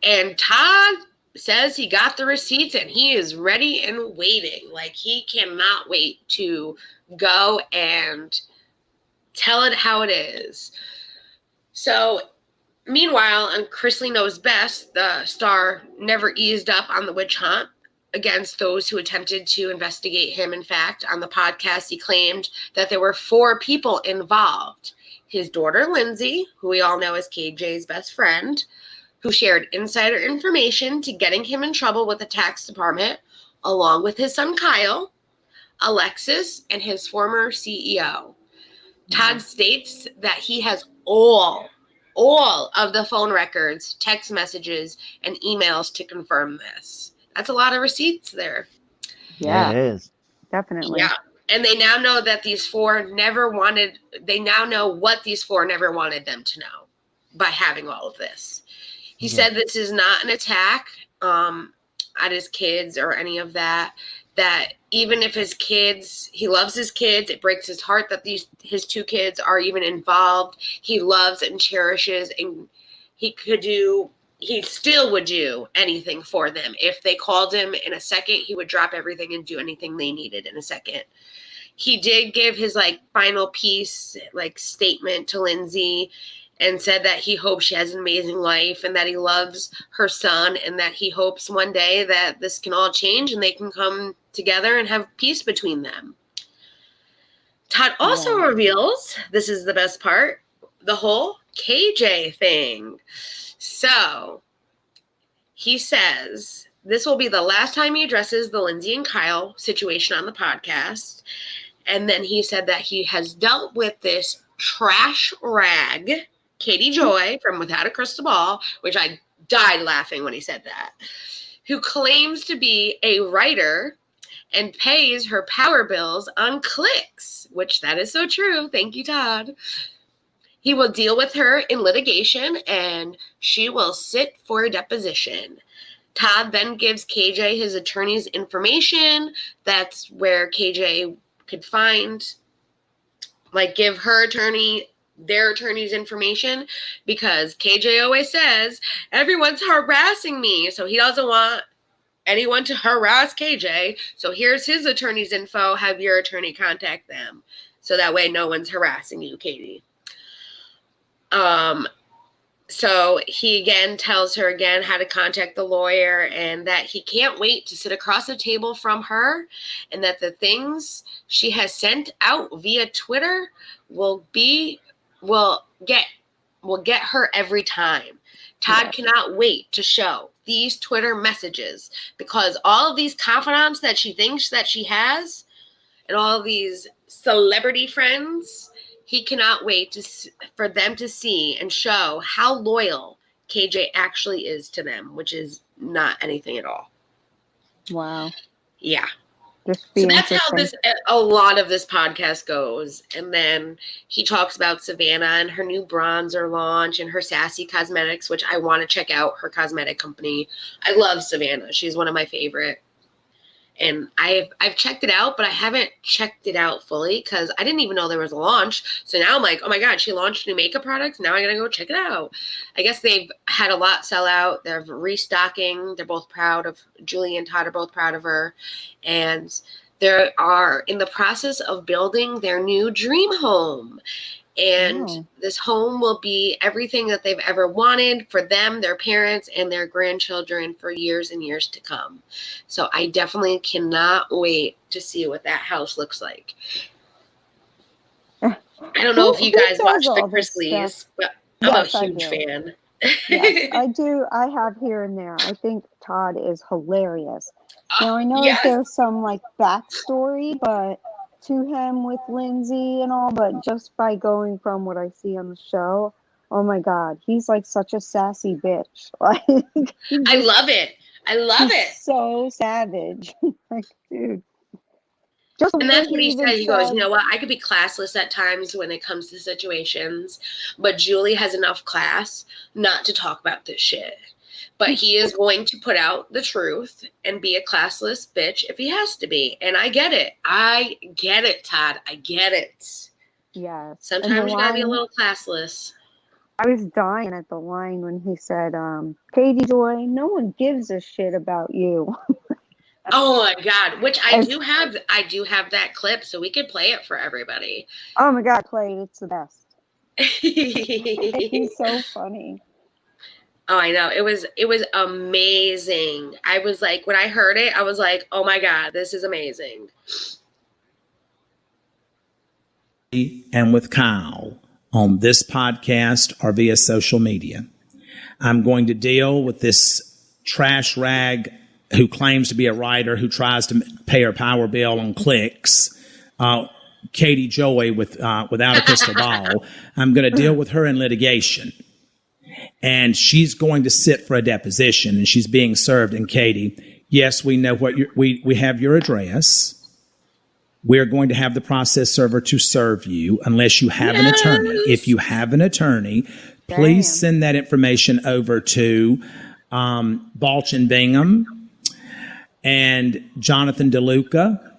And Todd says he got the receipts and he is ready and waiting. Like, he cannot wait to go and tell it how it is. So, meanwhile, on Chrisley Knows Best, the star never eased up on the witch hunt against those who attempted to investigate him. In fact, on the podcast, he claimed that there were 4 people involved. His daughter, Lindsay, who we all know as KJ's best friend, who shared insider information to getting him in trouble with the tax department, along with his son, Kyle, Alexis, and his former CEO. Todd states that he has all of the phone records, text messages, and emails to confirm this. That's a lot of receipts there. yeah, It is. definitely. Yeah. And they now know that these 4 they now know what these 4 never wanted them to know by having all of this. He said this is not an attack at his kids or any of that. That even if he loves his kids, it breaks his heart that his 2 kids are even involved. He loves and cherishes, and he still would do anything for them. If they called him in a second, he would drop everything and do anything they needed in a second. He did give his final piece, statement to Lindsay, and said that he hopes she has an amazing life and that he loves her son and that he hopes one day that this can all change and they can come together and have peace between them. Todd also reveals, this is the best part, the whole KJ thing. So he says this will be the last time he addresses the Lindsay and Kyle situation on the podcast. And then he said that he has dealt with this trash rag, Katie Joy from Without a Crystal Ball, which I died laughing when he said that, who claims to be a writer and pays her power bills on clicks, which that is so true. Thank you, Todd. He will deal with her in litigation and she will sit for a deposition. Todd then gives KJ his attorney's information. That's where KJ could find, like, give her attorney their attorney's information, because KJ always says everyone's harassing me, so he doesn't want anyone to harass KJ. So here's his attorney's info. Have your attorney contact them, so that way no one's harassing you, Katie. So he again tells her again how to contact the lawyer, and that he can't wait to sit across the table from her, and that the things she has sent out via Twitter will get her every time. Todd cannot wait to show these Twitter messages, because all of these confidants that she thinks that she has, and all of these celebrity friends, he cannot wait for them to see and show how loyal KJ actually is to them, which is not anything at all. Wow. Yeah. So that's how a lot of this podcast goes. And then he talks about Savannah and her new bronzer launch and her Sassy Cosmetics, which I want to check out, her cosmetic company. I love Savannah. She's one of my favorite. And I've checked it out, but I haven't checked it out fully because I didn't even know there was a launch. So now I'm like, oh my God, she launched new makeup products. Now I gotta go check it out. I guess they've had a lot sell out. They're restocking. They're both proud of, Julie and Todd are both proud of her. And they are in the process of building their new dream home. And this home will be everything that they've ever wanted for them, their parents, and their grandchildren for years and years to come. So I definitely cannot wait to see what that house looks like. I don't know if you guys watch the Chrisleys, but I'm a huge fan. Yes, I do. I have here and there. I think Todd is hilarious. Now, I know that there's some like backstory, but to him with Lindsay and all, but just by going from what I see on the show, oh my God, he's like such a sassy bitch. Like, I love it. I love it. So savage. Like, dude. And that's what he said. He goes, you know what? I could be classless at times when it comes to situations, but Julie has enough class not to talk about this shit. But he is going to put out the truth and be a classless bitch if he has to be. And I get it. I get it, Todd. I get it. Yeah. Sometimes you gotta be a little classless. I was dying at the line when he said, Katie Joy, no one gives a shit about you. Oh my God. Which I do have that clip, so we could play it for everybody. Oh my God, play it. It's the best. He's so funny. Oh, I know. It was amazing. I was like, when I heard it, I was like, oh my God, this is amazing. And with Kyle on this podcast or via social media. I'm going to deal with this trash rag who claims to be a writer who tries to pay her power bill on clicks. Katie Joy without a crystal ball. I'm going to deal with her in litigation. And she's going to sit for a deposition, and she's being served. And Katie, yes, we know what we have your address. We're going to have the process server to serve you unless you have an attorney. If you have an attorney, please send that information over to Balch and Bingham and Jonathan DeLuca.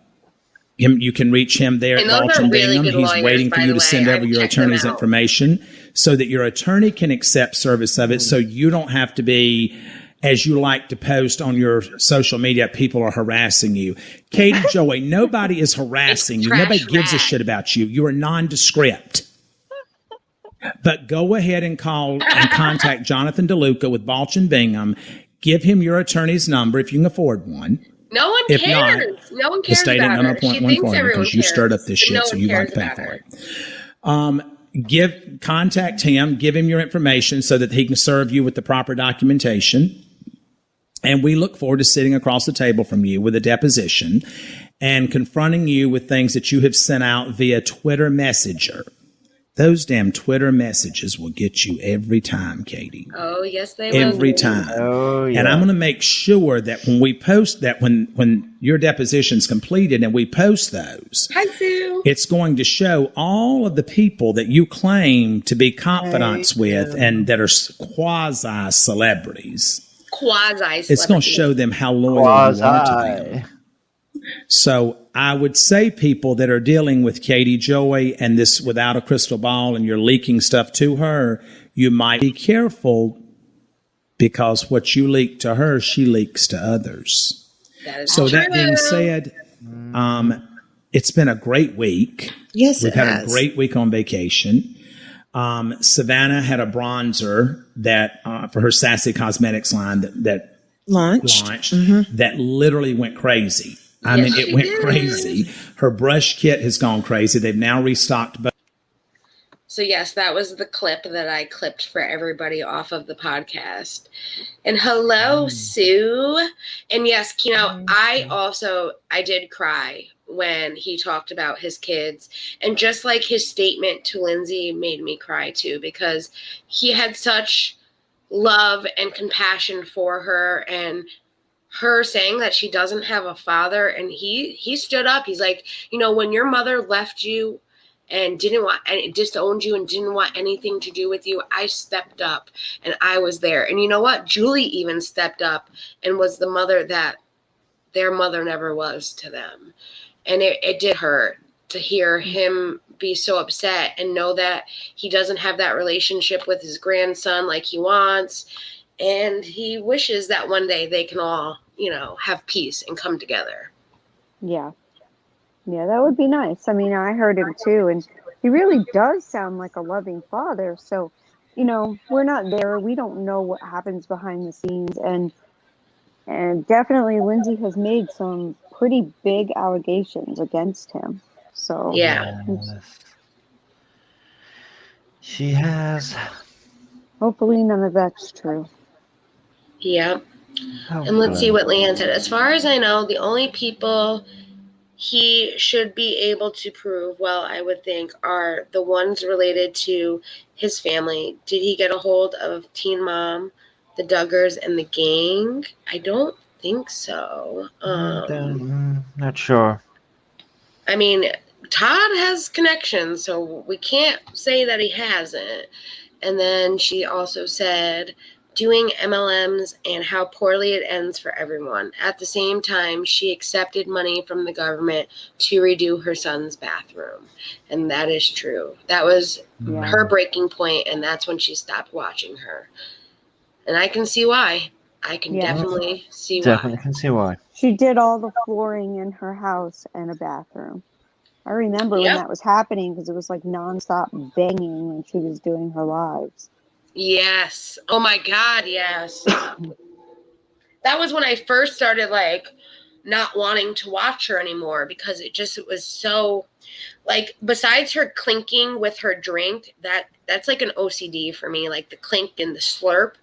You can reach him there at Balch and Bingham. He's waiting for you to send over your attorney's information so that your attorney can accept service of it, so you don't have to be, as you like to post on your social media, people are harassing you. Katie Joy, nobody is harassing you. Nobody gives a shit about you. You are nondescript. But go ahead and call and contact Jonathan DeLuca with Balch and Bingham. Give him your attorney's number if you can afford one. No one if cares. Not, no one cares. The state ain't going to appoint one for you because you stirred up this shit, so you got to pay for it. Contact him, give him your information so that he can serve you with the proper documentation. And we look forward to sitting across the table from you with a deposition and confronting you with things that you have sent out via Twitter Messenger. Those damn Twitter messages will get you every time, Katie. Oh, yes, they will. Every time. Oh, yeah. And I'm going to make sure that when we post that, when your deposition's completed and we post those, hi, Sue. It's going to show all of the people that you claim to be confidants with and that are quasi-celebrities. quasi. It's going to show them how loyal you are to them. So I would say people that are dealing with Katie Joy and this without a crystal ball and you're leaking stuff to her, you might be careful because what you leak to her, she leaks to others. That being said, it's been a great week. Yes, we've had a great week on vacation. Savannah had a bronzer that for her Sassy Cosmetics line that launched that literally went crazy. I mean, it went crazy. Her brush kit has gone crazy. They've now restocked. So yes, that was the clip that I clipped for everybody off of the podcast. And hello, Sue. And yes, Kino, I did cry when he talked about his kids. And just like his statement to Lindsay made me cry too, because he had such love and compassion for her, and her saying that she doesn't have a father. And he stood up. He's like, when your mother left you and disowned you and didn't want anything to do with you, I stepped up and I was there. And you know what? Julie even stepped up and was the mother that their mother never was to them. And it did hurt to hear him be so upset and know that he doesn't have that relationship with his grandson like he wants. And he wishes that one day they can all, have peace and come together. Yeah. Yeah, that would be nice. I mean, I heard him too, and he really does sound like a loving father. So, we're not there. We don't know what happens behind the scenes. And definitely Lindsay has made some pretty big allegations against him. So, yeah. She has. Hopefully none of that's true. Yeah. And let's see what Leanne said. As far as I know, the only people he should be able to prove, I would think, are the ones related to his family. Did he get a hold of Teen Mom, the Duggars, and the gang? I don't think so. Not sure. I mean, Todd has connections, so we can't say that he hasn't. And then she also said doing MLMs and how poorly it ends for everyone. At the same time, she accepted money from the government to redo her son's bathroom. And that is true. That was her breaking point, and that's when she stopped watching her. And I can see why. I can definitely see why. Definitely can see why. She did all the flooring in her house and a bathroom. I remember when that was happening because it was like nonstop banging when she was doing her lives. Yes. Oh my God, yes. That was when I first started not wanting to watch her anymore because it was so besides her clinking with her drink, that's like an OCD for me, like the clink and the slurp,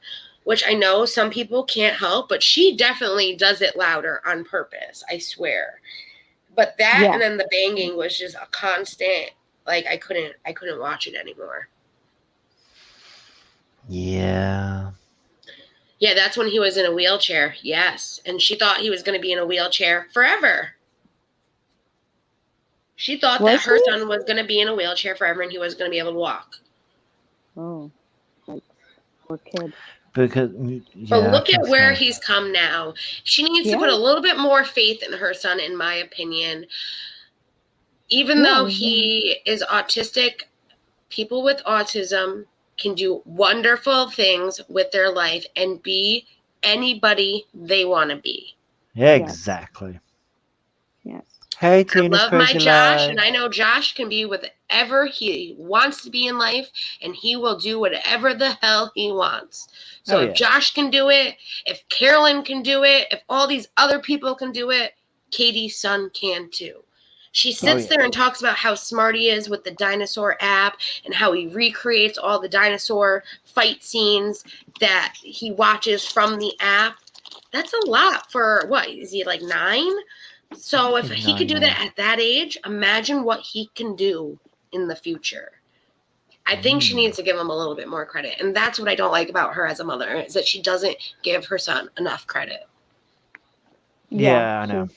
which I know some people can't help, but she definitely does it louder on purpose, I swear. But that and then the banging was just a constant, I couldn't watch it anymore. Yeah. Yeah, that's when he was in a wheelchair. Yes. And she thought he was going to be in a wheelchair forever. She thought that her son was going to be in a wheelchair forever and he was going to be able to walk. Oh, poor kid. Because, but look at where he's come now. She needs to put a little bit more faith in her son, in my opinion. Even though he is autistic, people with autism can do wonderful things with their life and be anybody they want to be. Yeah, exactly. Yes. Hey, Tina. I love my Josh, and I know Josh can be whatever he wants to be in life, and he will do whatever the hell he wants. So if Josh can do it, if Carolyn can do it, if all these other people can do it, Katie's son can too. She sits there and talks about how smart he is with the dinosaur app and how he recreates all the dinosaur fight scenes that he watches from the app. That's a lot for, is he 9? So if he could do that at that age, imagine what he can do in the future. I think she needs to give him a little bit more credit. And that's what I don't like about her as a mother, is that she doesn't give her son enough credit. Yeah, I know.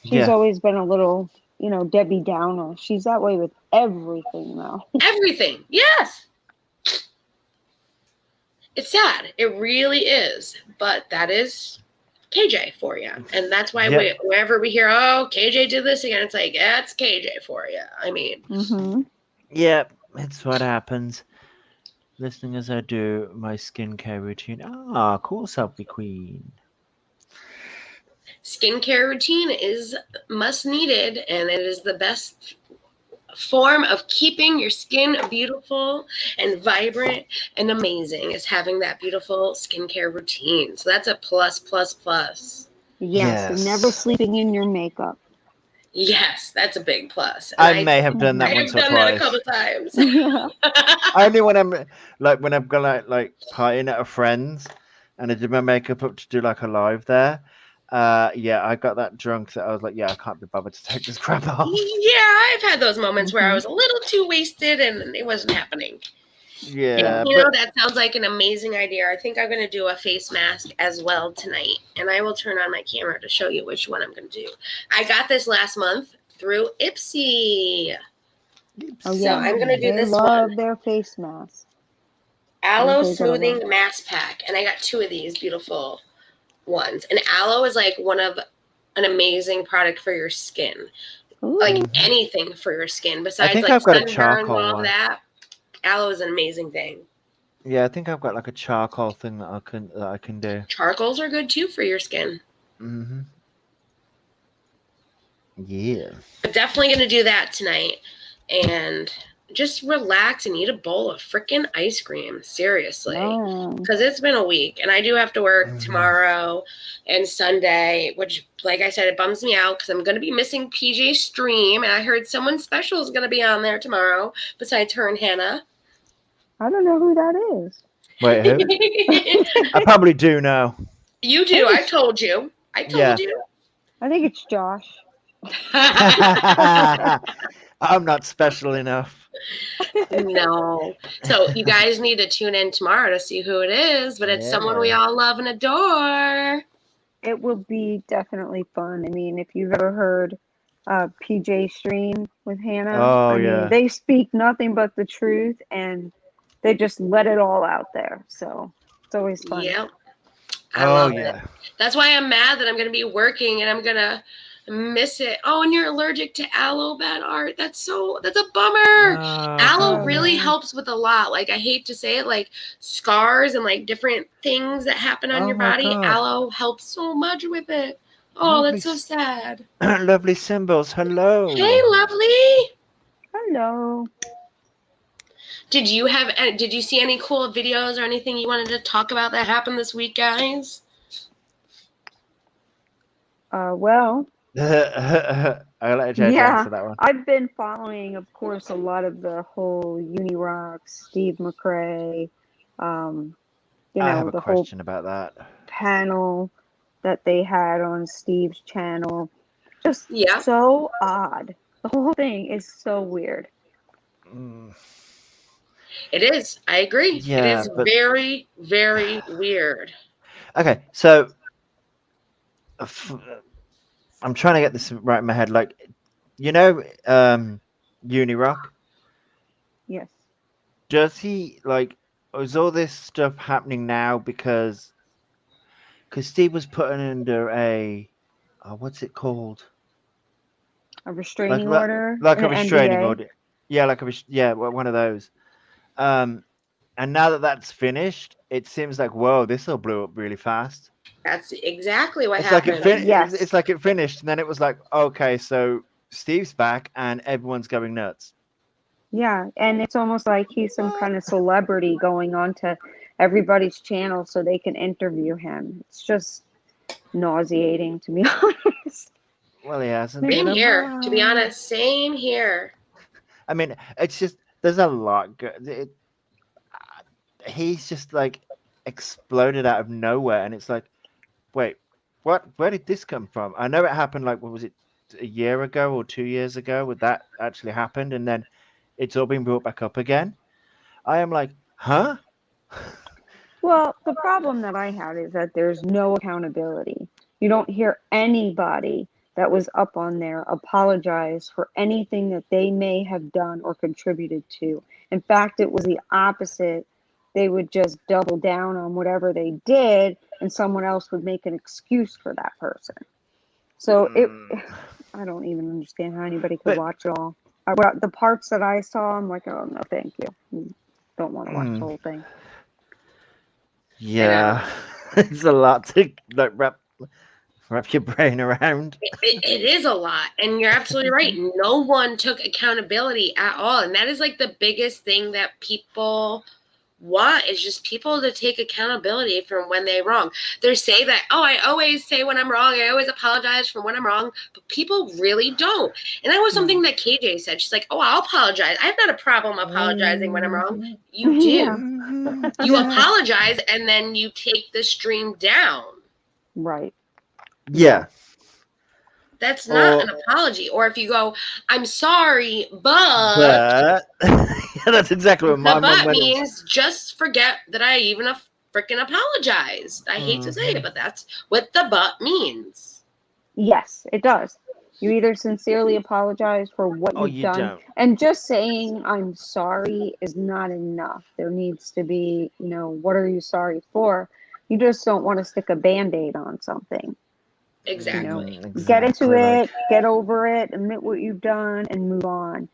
She's always been a little, Debbie Downer. She's that way with everything, though. Everything, yes. It's sad. It really is. But that is KJ for you. And that's why wherever we hear, oh, KJ did this again, it's like, that's KJ for you. I mean. Mm-hmm. Yeah, it's what happens. Listening as I do my skincare routine. Ah, cool, selfie queen. Skincare routine is must needed, and it is the best form of keeping your skin beautiful and vibrant and amazing is having that beautiful skincare routine. So that's a plus, plus, plus. Yes, and never Yes. sleeping in your makeup. Yes, that's a big plus. And I may have done that I once have or done that a twice. couple times. Only when I'm when I'm gonna like partying at a friend's and I did my makeup up to do like a live there. Yeah, I got that drunk that I was like, yeah, I can't be bothered to take this crap off. Yeah, I've had those moments where I was a little too wasted and it wasn't happening. Yeah, And, you know, that sounds like an amazing idea. I think I'm going to do a face mask as well tonight, and I will turn on my camera to show you which one I'm going to do. I got this last month through Ipsy. Oh, So yeah. I'm going to do They this love one. their face masks. Aloe Those are the Smoothing ones. Mask Pack, and I got 2 of these beautiful ones. And aloe is like an amazing product for your skin. Ooh. Like anything for your skin besides think like I've got a sunburn and charcoal all of one. that. Aloe is an amazing thing. Yeah, I think I've got like a charcoal thing that I can do. Charcoals are good too for your skin. Mhm. Yeah. But definitely going to do that tonight and just relax and eat a bowl of freaking ice cream. Seriously. Because it's been a week and I do have to work tomorrow and Sunday, which, like I said, it bums me out because I'm going to be missing PJ's stream. And I heard someone special is going to be on there tomorrow besides her and Hannah. I don't know who that is. Wait, who? I probably do know. You do. I told you. I told you. I think it's Josh. I'm not special enough. No. So you guys need to tune in tomorrow to see who it is, but it's someone we all love and adore. It will be definitely fun. I mean, if you've ever heard PJ stream with Hannah, I mean, they speak nothing but the truth and they just let it all out there. So it's always fun. Yep. I love it. That's why I'm mad that I'm going to be working and I'm going to miss it. Oh, and you're allergic to aloe, bad art. That's a bummer. Aloe really helps with a lot. Like, I hate to say it, like scars and like different things that happen on your body. God. Aloe helps so much with it. Oh, lovely. That's so sad. Lovely symbols. Hello. Hey, lovely. Hello. Did you see any cool videos or anything you wanted to talk about that happened this week, guys? Well, I'll let Jay answer that one. I've been following, of course, a lot of the whole Unirock, Steve McRae, I have a question about that panel that they had on Steve's channel. Just so odd. The whole thing is so weird. It is. I agree. Yeah, it is very, very weird. Okay, so I'm trying to get this right in my head. Like, you know, Unirock? Yes. Does he, like, is all this stuff happening now because Steve was put under a, what's it called? A restraining order? Like a restraining order. Yeah, one of those. And now that that's finished, it seems like, whoa, this all blew up really fast. That's exactly what happened. Yes. It's like it finished, and then it was like, okay, so Steve's back, and everyone's going nuts. Yeah, and it's almost like he's some kind of celebrity going on to everybody's channel so they can interview him. It's just nauseating, to be honest. Well, he hasn't. Same here, to be honest. Same here. I mean, it's just, there's a lot. He's just like exploded out of nowhere, and it's like, wait, what? Where did this come from? I know it happened, like, what was it, a year ago or 2 years ago, when that actually happened, and then it's all been brought back up again. I am like, huh? Well, the problem that I had is that there's no accountability. You don't hear anybody that was up on there apologize for anything that they may have done or contributed to. In fact, it was the opposite they would just double down on whatever they did, and someone else would make an excuse for that person. So I don't even understand how anybody could watch it all. The parts that I saw, I'm like, oh no, thank you. Don't want to watch the whole thing. Yeah, it's a lot to like wrap your brain around. It is a lot, and you're absolutely right. No one took accountability at all, and that is like the biggest thing that people want, is just people to take accountability from when they're wrong. They say that, oh, I always say when I'm wrong, I always apologize for when I'm wrong, but people really don't. And that was something that KJ said. She's like, oh, I'll apologize. I have not a problem apologizing when I'm wrong. You do. Yeah. You apologize, and then you take the stream down. Right. Yeah. That's not an apology. Or if you go, I'm sorry, but yeah, that's exactly what my the mom but went. means just forget that I even freaking apologized. I hate to say it, but that's what the but means. Yes, it does. You either sincerely apologize for what you've done, don't. and just saying I'm sorry is not enough. There needs to be, what are you sorry for? You just don't want to stick a Band-Aid on something. Exactly. Get into it, get over it, admit what you've done, and move on.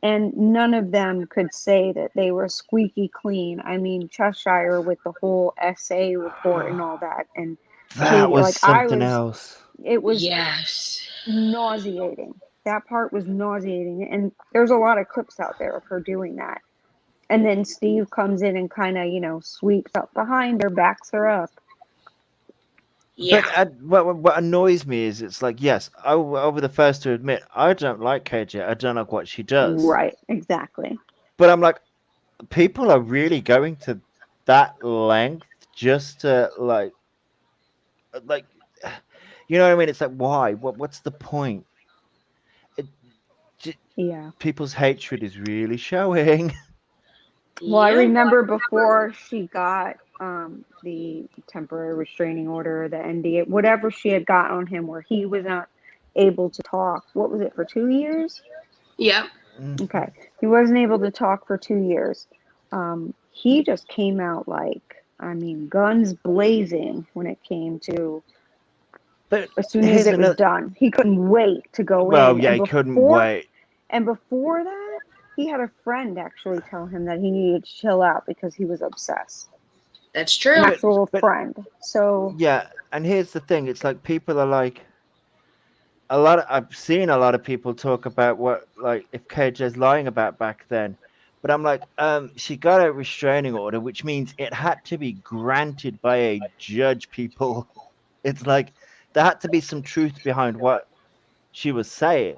And none of them could say that they were squeaky clean. I mean, Cheshire with the whole SA report and all that, and that was something else. It was nauseating. That part was nauseating, and there's a lot of clips out there of her doing that. And then Steve comes in and kind of, sweeps up behind her, backs her up. Yeah. But what annoys me is it's like, yes, I'll be the first to admit I don't like KJ. I don't like what she does. Right, exactly. But I'm like, people are really going to that length just to like, you know what I mean? It's like, why? What's the point? People's hatred is really showing. Well, I remember before she got the temporary restraining order, the NDA, whatever she had got on him, where he was not able to talk. What was it, for 2 years? Yep. Okay. He wasn't able to talk for 2 years. He just came out guns blazing when it came to. But as soon as it was done, he couldn't wait to go in. Well, yeah, he couldn't wait. And before that, he had a friend actually tell him that he needed to chill out because he was obsessed. That's true. An actual friend. So yeah, and here's the thing: it's like people are like, I've seen a lot of people talk about what, like, if KJ's lying about back then, but I'm like, she got a restraining order, which means it had to be granted by a judge. People, it's like there had to be some truth behind what she was saying.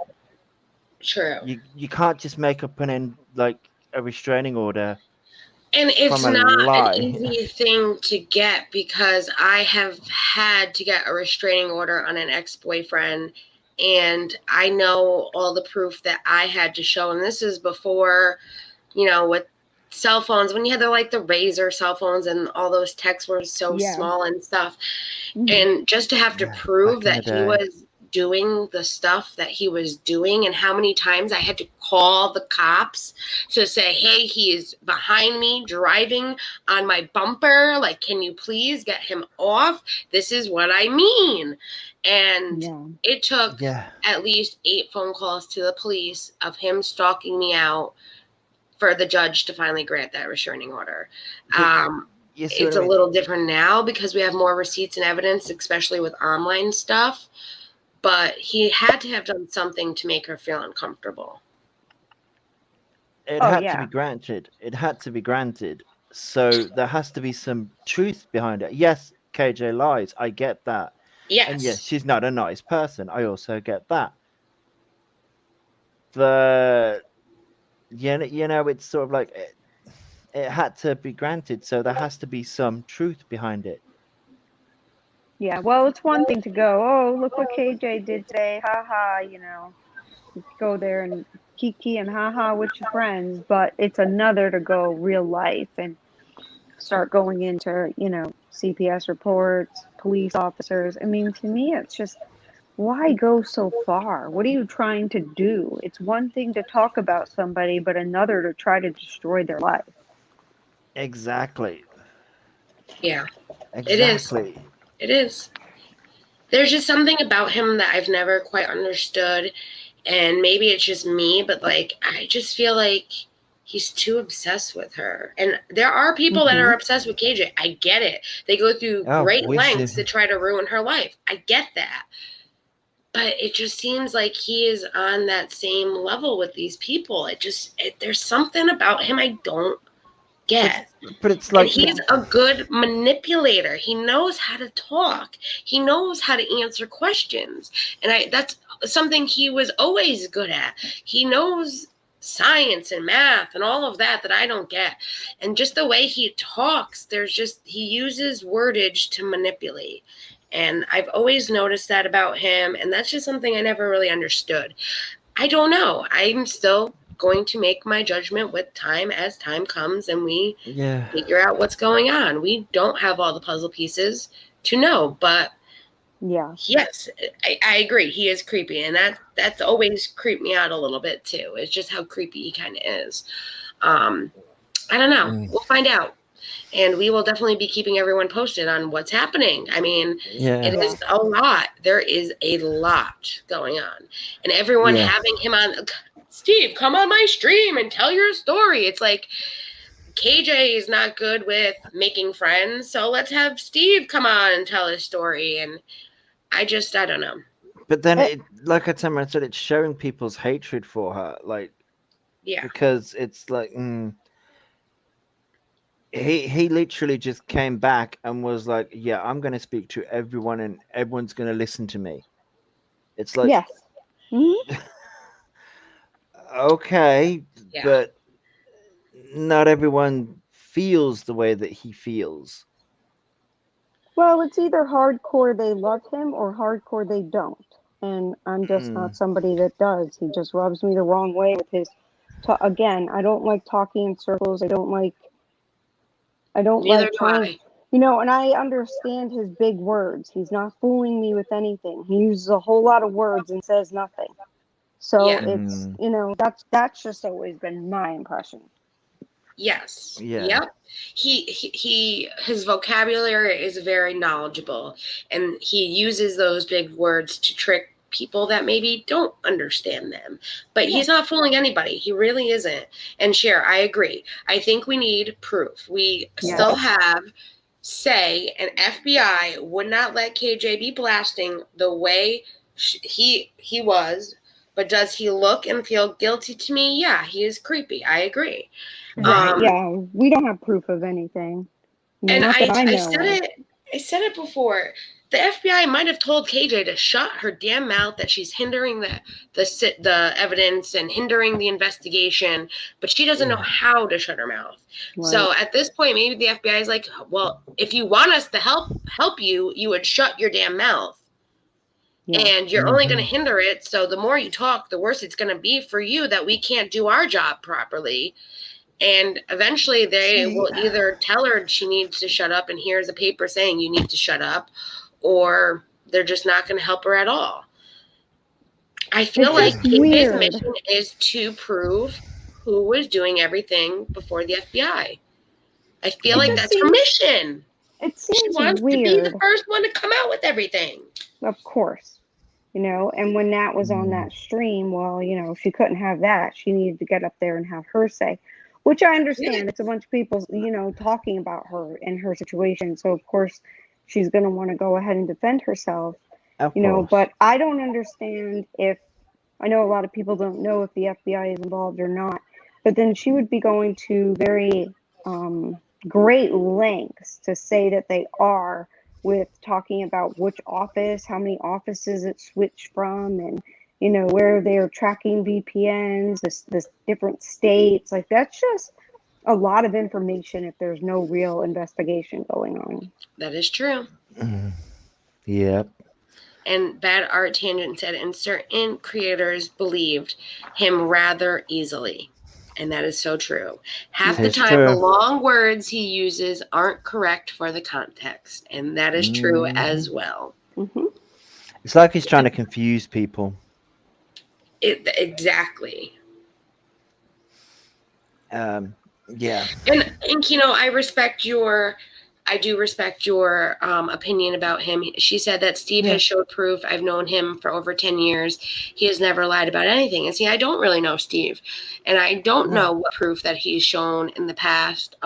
True. You can't just make up a restraining order. And it's not an easy thing to get, because I have had to get a restraining order on an ex-boyfriend, and I know all the proof that I had to show. And this is before, with cell phones, when you had the Razor cell phones and all those texts were so small and stuff. And just to have to prove that he was doing the stuff that he was doing, and how many times I had to call the cops to say, hey, he is behind me driving on my bumper, like, can you please get him off? This is what I mean. And it took at least 8 phone calls to the police of him stalking me out for the judge to finally grant that restraining order. It's a little different now because we have more receipts and evidence, especially with online stuff. But he had to have done something to make her feel uncomfortable. It had to be granted. It had to be granted. So there has to be some truth behind it. Yes, KJ lies. I get that. Yes. And yes, she's not a nice person. I also get that. But, it's sort of like it had to be granted. So there has to be some truth behind it. Yeah, well, it's one thing to go, oh, look what KJ did today, haha, go there and kiki and haha with your friends, but it's another to go real life and start going into, CPS reports, police officers. I mean, to me, it's just, why go so far? What are you trying to do? It's one thing to talk about somebody, but another to try to destroy their life. Exactly. Yeah, Exactly. it is. There's just something about him that I've never quite understood, and maybe it's just me, but like I just feel like he's too obsessed with her. And there are people that are obsessed with KJ. I get it. They go through great lengths to try to ruin her life. I get that. But it just seems like he is on that same level with these people. There's something about him I don't get. But it's And like he's a good manipulator. He knows how to talk. He knows how to answer questions. And that's something he was always good at. He knows science and math and all of that I don't get. And just the way he talks, he uses wordage to manipulate. And I've always noticed that about him. And that's just something I never really understood. I don't know. I'm still going to make my judgment with time as time comes and we figure out what's going on. We don't have all the puzzle pieces to know, but yes, I agree. He is creepy, and that's always creeped me out a little bit too. It's just how creepy he kind of is. I don't know. We'll find out. And we will definitely be keeping everyone posted on what's happening. I mean, it is a lot. There is a lot going on. And everyone having him on, Steve, come on my stream and tell your story. It's like, KJ is not good with making friends, so let's have Steve come on and tell his story. And I don't know. But then, like I said, it's showing people's hatred for her. Like, because it's like... He literally just came back and was like, yeah, I'm going to speak to everyone and everyone's going to listen to me. It's like, okay, but not everyone feels the way that he feels. Well, it's either hardcore they love him or hardcore they don't. And I'm just not somebody that does. He just rubs me the wrong way with his... Again, I don't like talking in circles. I don't like trying, and I understand his big words. He's not fooling me with anything. He uses a whole lot of words and says nothing. So it's, that's just always been my impression. Yes. Yeah. Yep. His vocabulary is very knowledgeable, and he uses those big words to trick people that maybe don't understand them. But he's not fooling anybody. He really isn't. And Cher, I agree. I think we need proof. We still have an FBI would not let KJ be blasting the way he was. But does he look and feel guilty to me? Yeah, he is creepy. I agree. Right. We don't have proof of anything. And I said it before. The FBI might have told KJ to shut her damn mouth, that she's hindering the evidence and hindering the investigation, but she doesn't know how to shut her mouth. Right. So at this point, maybe the FBI is like, well, if you want us to help you, you would shut your damn mouth. Yeah. And you're only going to hinder it. So the more you talk, the worse it's going to be for you that we can't do our job properly. And eventually they will either tell her she needs to shut up and here's a paper saying you need to shut up, or they're just not going to help her at all. I feel like KJ's mission is to prove who was doing everything before the FBI. I feel like that's her mission. It seems she wants to be the first one to come out with everything. Of course. And when Nat was on that stream, well, she couldn't have that. She needed to get up there and have her say. Which I understand. Yeah. It's a bunch of people, talking about her and her situation. So, of course, she's going to want to go ahead and defend herself. But I don't understand I know a lot of people don't know if the FBI is involved or not. But then she would be going to very great lengths to say that they are, with talking about which office, how many offices it switched from, and where they're tracking VPNs, this different states. Like, that's just a lot of information if there's no real investigation going on. That is true. Yep. And Bad Art Tangent said, and certain creators believed him rather easily. And that is so true. Half the time, the long words he uses aren't correct for the context. And that is true as well. Mm-hmm. It's like he's trying to confuse people. Exactly. Yeah. And I do respect your opinion about him. She said that Steve has showed proof. I've known him for over 10 years. He has never lied about anything. And see, I don't really know Steve, and I don't know what proof that he's shown in the past.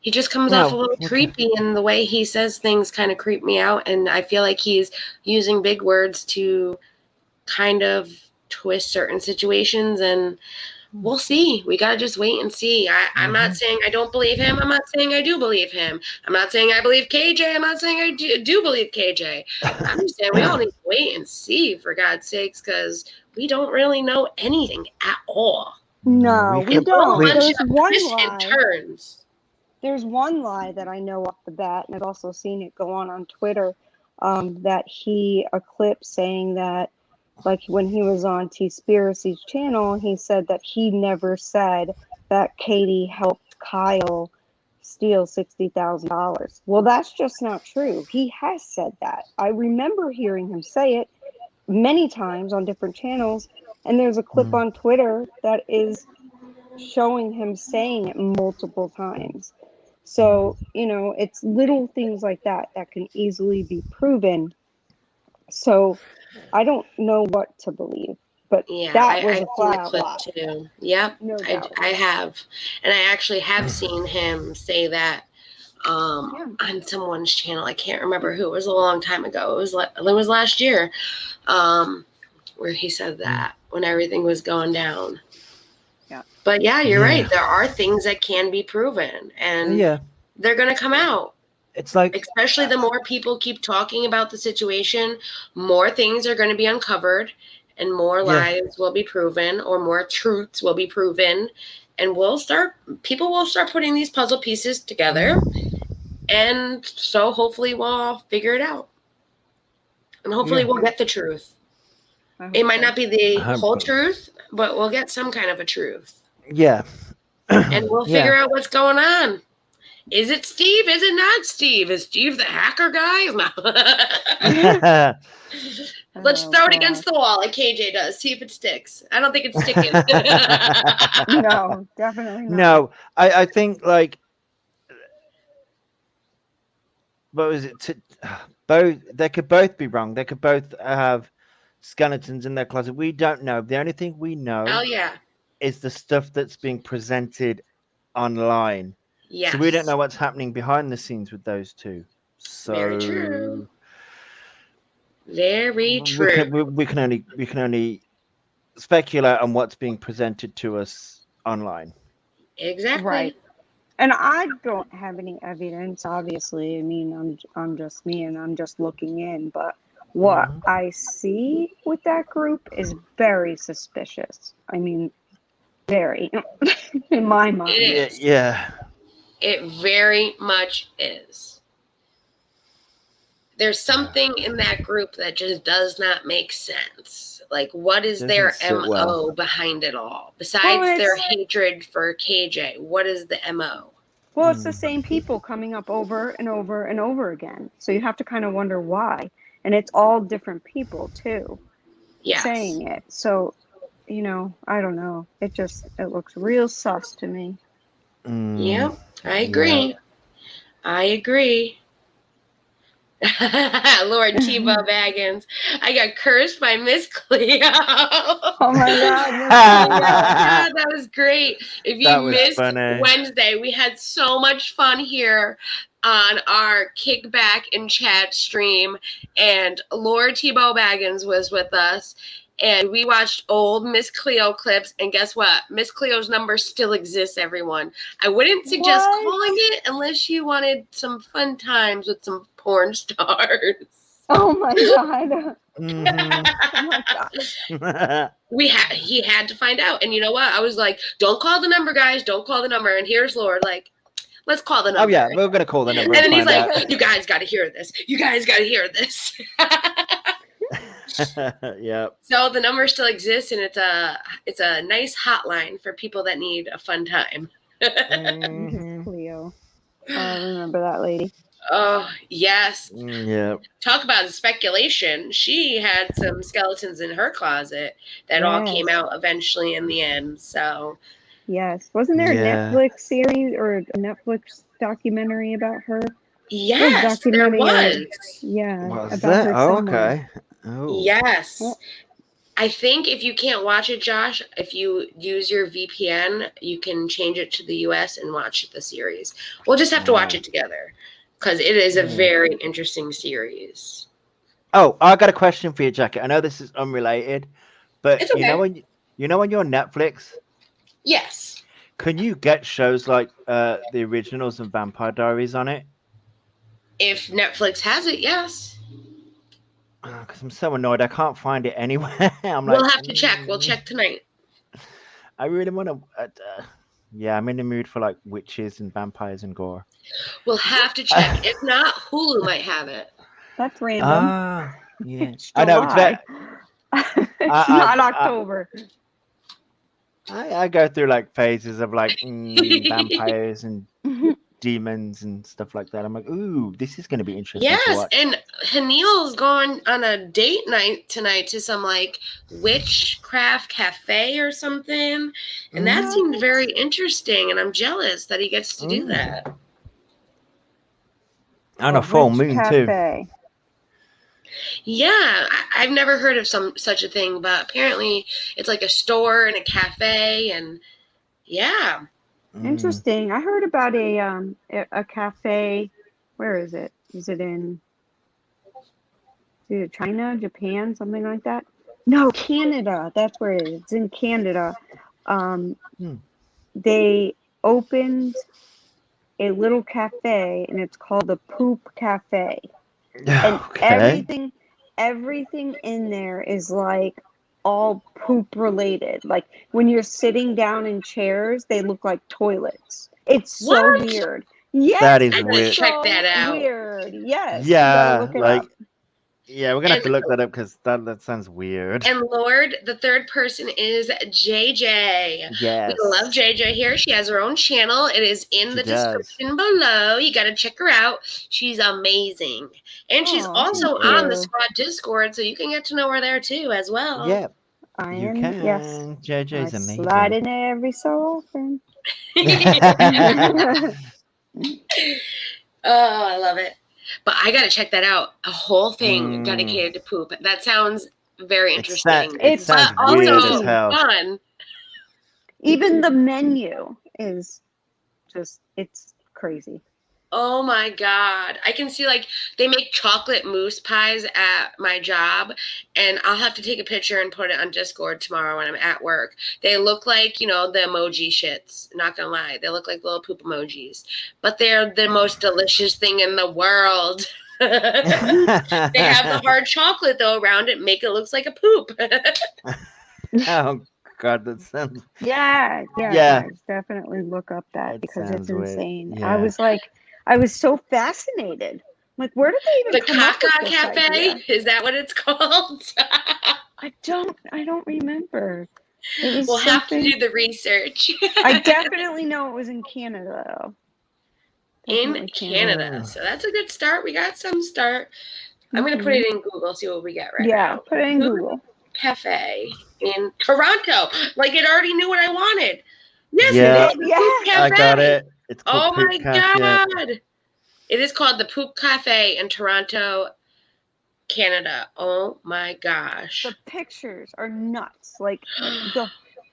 He just comes off a little creepy, and the way he says things kind of creep me out. And I feel like he's using big words to kind of twist certain situations, and we'll see. We got to just wait and see. I'm not saying I don't believe him. I'm not saying I do believe him. I'm not saying I believe KJ. I'm not saying I do believe KJ. I'm just saying we all need to wait and see, for God's sakes, because we don't really know anything at all. No, we don't. There's one twists lie. and turns. There's one lie that I know off the bat, and I've also seen it go on Twitter, that a clip saying that, like when he was on T-Spiracy's channel, he said that he never said that Katie helped Kyle steal $60,000. Well, that's just not true. He has said that. I remember hearing him say it many times on different channels, and there's a clip on Twitter that is showing him saying it multiple times. So, it's little things like that can easily be proven. So I don't know what to believe, but that was a flat lie too. Yep, no doubt. I have, and I actually have seen him say that on someone's channel. I can't remember who. It was a long time ago. It was last year, where he said that when everything was going down. Yeah. But yeah, you're right. There are things that can be proven, and they're going to come out. It's like, especially the more people keep talking about the situation, more things are going to be uncovered, and more lies will be proven, or more truths will be proven, and people will start putting these puzzle pieces together, and so hopefully we'll all figure it out, and hopefully we'll get the truth. It might not be the whole truth, but we'll get some kind of a truth. Yeah. And we'll figure out what's going on. Is it Steve? Is it not Steve? Is Steve the hacker guy? Let's throw it against the wall like KJ does. See if it sticks. I don't think it's sticking. No, definitely not. No, I think like, what was it? Both, they could both be wrong. They could both have skeletons in their closet. We don't know. The only thing we know is the stuff that's being presented online. Yes. So we don't know what's happening behind the scenes with those two. So very true. Very true. We can only speculate on what's being presented to us online. Exactly. Right. And I don't have any evidence, obviously. I mean, I'm just me, and I'm just looking in. But what I see with that group is very suspicious. I mean, very, in my mind. It is. Yeah. It very much is. There's something in that group that just does not make sense. Like, what is their MO behind it all? Besides their hatred for KJ, what is the MO? Well, it's the same people coming up over and over and over again. So you have to kind of wonder why. And it's all different people, too, saying it. So, I don't know. It looks real sus to me. Yep. I agree. Yeah. I agree. Lord Tebow Baggins. I got cursed by Miss Cleo. Oh my God. Yeah, that was great. If you missed Wednesday, we had so much fun here on our kickback and chat stream, and Lord Tebow Baggins was with us. And we watched old Miss Cleo clips, and guess what? Miss Cleo's number still exists, everyone. I wouldn't suggest calling it unless you wanted some fun times with some porn stars. Oh my God. Oh my God. He had to find out. And you know what? I was like, don't call the number, guys. Don't call the number. And here's Lord, like, let's call the number. Oh, yeah, we're going to call the number. And then he's like, you guys got to hear this. You guys got to hear this. Yeah. So the number still exists, and it's a nice hotline for people that need a fun time. Cleo. I remember that lady. Oh, yes. Yeah. Talk about speculation. She had some skeletons in her closet that all came out eventually in the end. So Yes. Wasn't there Yeah. a Netflix series or a Netflix documentary about her? Yes, there documentary or- was. Yeah, Was about that? her Oh, somewhere. okay. Oh. Yes. Well- I think if you can't watch it, Josh, if you use your VPN, you can change it to the US and watch the series. We'll just have to watch it together because it is a very interesting series. Oh, I got a question for you, Jackie. I know this is unrelated, but It's okay. you know when you're on Netflix, Yes. can you get shows like the originals and Vampire Diaries on it? If Netflix has it, yes. Because I'm so annoyed, I can't find it anywhere. We'll have to check. We'll check tonight. I really want to. Yeah, I'm in the mood for like witches and vampires and gore. We'll have to check. If not, Hulu might have it. That's random. Ah, yeah. It's I know. It's July. that, It's not October. I go through like phases of like vampires and demons and stuff like that. I'm like, ooh, this is going to be interesting to Yes, watch. and Hanil's going on a date night tonight to some like witchcraft cafe or something, and that seemed very interesting. And I'm jealous that he gets to do that. On a full moon too. Yeah, I've never heard of such a thing, but apparently it's like a store and a cafe, and yeah. Interesting. I heard about a cafe. Where is it? Is it in China, Japan, something like that? No, Canada. That's where it is. It's in Canada. They opened a little cafe, and it's called the Poop Cafe. And everything in there is like all poop related. Like when you're sitting down in chairs, they look like toilets. It's so weird. Yes, that is I'm gonna weird. check that out. Weird. Yes. Yeah, Look it like up. yeah, we're gonna have to look that up because that sounds weird. And Lord, the third person is JJ. Yes, We love JJ here. She has her own channel. It is in the description below. You got to check her out. She's amazing. And she's also on the squad Discord, so you can get to know her there too as well. Yeah, you can. Yes. JJ's amazing. Slide in every so often. Oh, I love it. But I got to check that out. A whole thing dedicated to poop. That sounds very interesting. It sounds also weird as hell. fun. Even the menu is just, it's crazy. Oh my God. I can see like they make chocolate mousse pies at my job, and I'll have to take a picture and put it on Discord tomorrow when I'm at work. They look like, the emoji shits. Not gonna lie. They look like little poop emojis, but they're the most delicious thing in the world. They have the hard chocolate though around it, make it look like a poop. Oh God, that sounds. Yeah. Guys, definitely look up that because it's insane. Yeah. I was so fascinated. Like, where did they even come up with this Cafe? idea? Is that what it's called? I don't remember. It was we'll have to do the research. I definitely know it was in Canada though. In Canada. So that's a good start. We got some start. I'm going to put it in Google, see what we get right now. Yeah, put it in Google. Cafe in Toronto. Like it already knew what I wanted. Yes, I got it. It's called Poop my Cafe. God. It is called the Poop Cafe in Toronto, Canada. Oh my gosh. The pictures are nuts. Like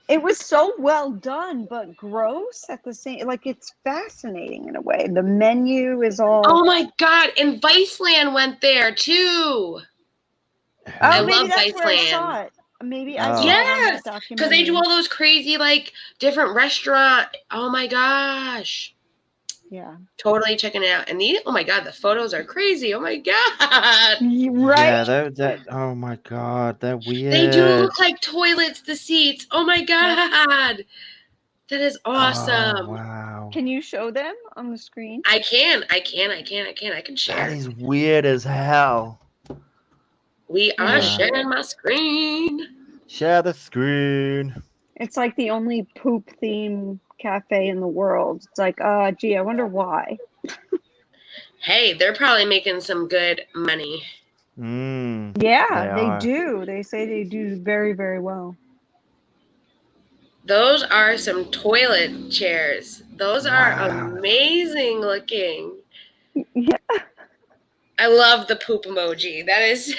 it was so well done, but gross at the same. Like it's fascinating in a way. The menu is all. Oh my God! And Viceland went there too. I love that's Viceland. Where I saw it. Maybe I saw yes, it because they do all those crazy like different restaurant. Oh my gosh. Yeah. Totally checking it out. And oh my God, the photos are crazy. Oh my God. Right. Yeah, oh my God, they're weird. They do look like toilets, the seats. Oh my God. That is awesome. Oh, wow. Can you show them on the screen? I can share. That is weird as hell. We are sharing my screen. Share the screen. It's like the only poop theme cafe in the world. It's like, gee, I wonder why. Hey, they're probably making some good money. Yeah, they do. They say they do very, very well. Those are some toilet chairs. Those are Wow. amazing looking. Yeah. I love the poop emoji. That is.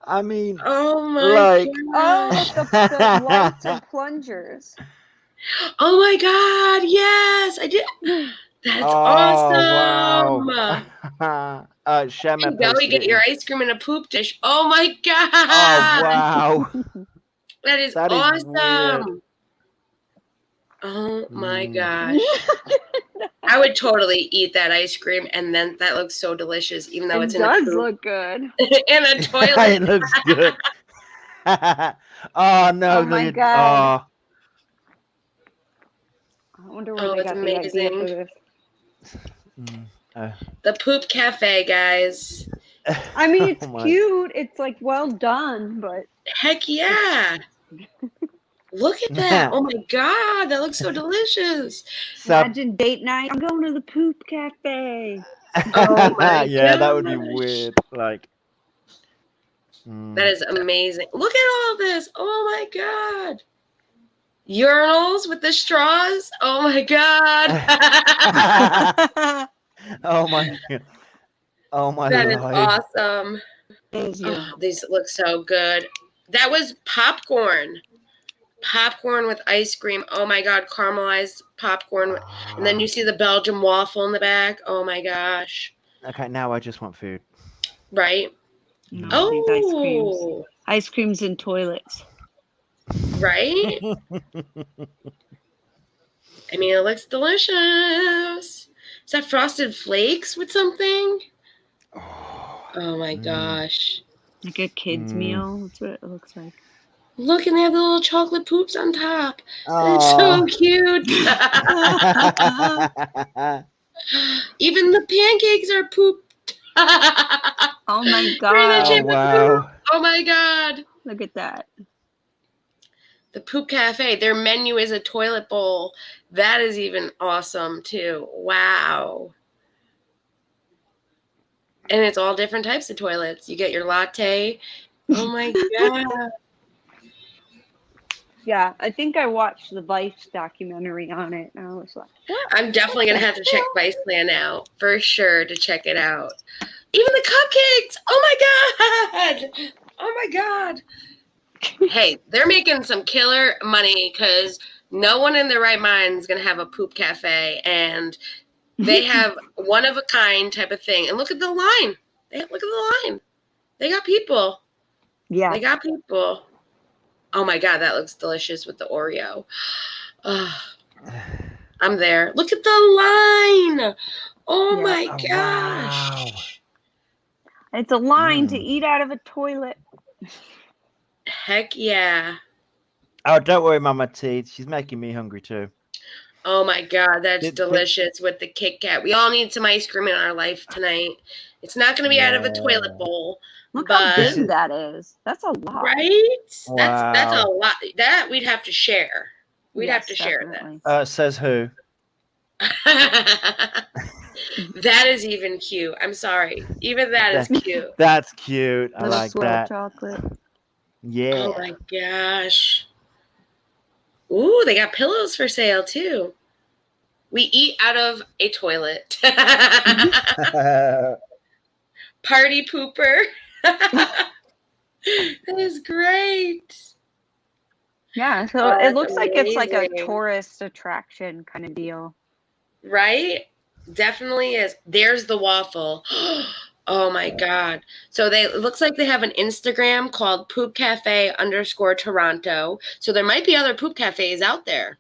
I mean, Oh my like, Oh, the lights and plungers. Oh my god, yes, I did. That's oh awesome. wow. Shema And go posted get it. your ice cream in a poop dish. Oh my god. Oh wow. That is That is awesome. weird. Oh my gosh. I would totally eat that ice cream, and then that looks so delicious, even though It it's in a does poop. look good. In a It toilet. looks good. Oh no! Oh my look at- God. I wonder where they It's got the idea for amazing. this. The poop cafe, guys. I mean, it's Oh my- cute. It's like well done, but Heck yeah. Look at that. Oh my god, that looks so delicious. imagine date night. I'm going to the poop cafe. Oh my yeah, that would be gosh. weird. Like, That is amazing. Look at all this. Oh my god. Urinals with the straws. Oh my god. oh my god. Oh my That is lord. awesome. Thank you. Oh, these look so good. That was popcorn. Popcorn with ice cream. Oh my god, caramelized popcorn. And then you see the Belgian waffle in the back. Oh my gosh. Okay, now I just want food. Right? No, these ice creams. Oh, Ice creams in toilets. right? I mean, it looks delicious. Is that Frosted Flakes with something? Oh my gosh. Like a kid's meal. That's what it looks like. Look, and they have the little chocolate poops on top. Oh. It's so cute. Even the pancakes are pooped. Oh my They're in the God. shape Oh, of wow. poop. Oh my god. Look at that. The Poop Cafe, their menu is a toilet bowl. That is even awesome too. Wow. And it's all different types of toilets. You get your latte. Oh my god. Yeah, I think I watched the Vice documentary on it, and I was like, what? I'm definitely going to have to check Viceland out for sure to check it out. Even the cupcakes. Oh my god. Oh my god. Hey, they're making some killer money because no one in their right mind is going to have a poop cafe, and they have one of a kind type of thing. And look at the line. Look at the line. They got people. Yeah. They got people. Oh my god, that looks delicious with the Oreo. Oh, I'm there. Look at the line. Oh Yeah. my Oh, gosh. wow. It's a line to eat out of a toilet. Heck yeah. Oh, don't worry, Mama T. She's making me hungry too. Oh my god, that's Did- delicious with the Kit Kat. We all need some ice cream in our life tonight. It's not going to be out of a toilet bowl. Look how But- big that is. That's a lot. Right? Wow. That's a lot. That we'd have to share. We'd have to Yes, share definitely. Says who? that. That is even cute. I'm sorry. Even that is cute. That's cute. I Little like swirl that. chocolate. Yeah. Oh my gosh. Ooh, they got pillows for sale too. We eat out of a toilet. Party pooper. That is great. Yeah, so Oh, it that's looks like it's like a amazing. tourist attraction kind of deal. Right? Definitely is. There's the waffle. Oh my god. So it looks like they have an Instagram called Poop Cafe _Toronto. So there might be other poop cafes out there.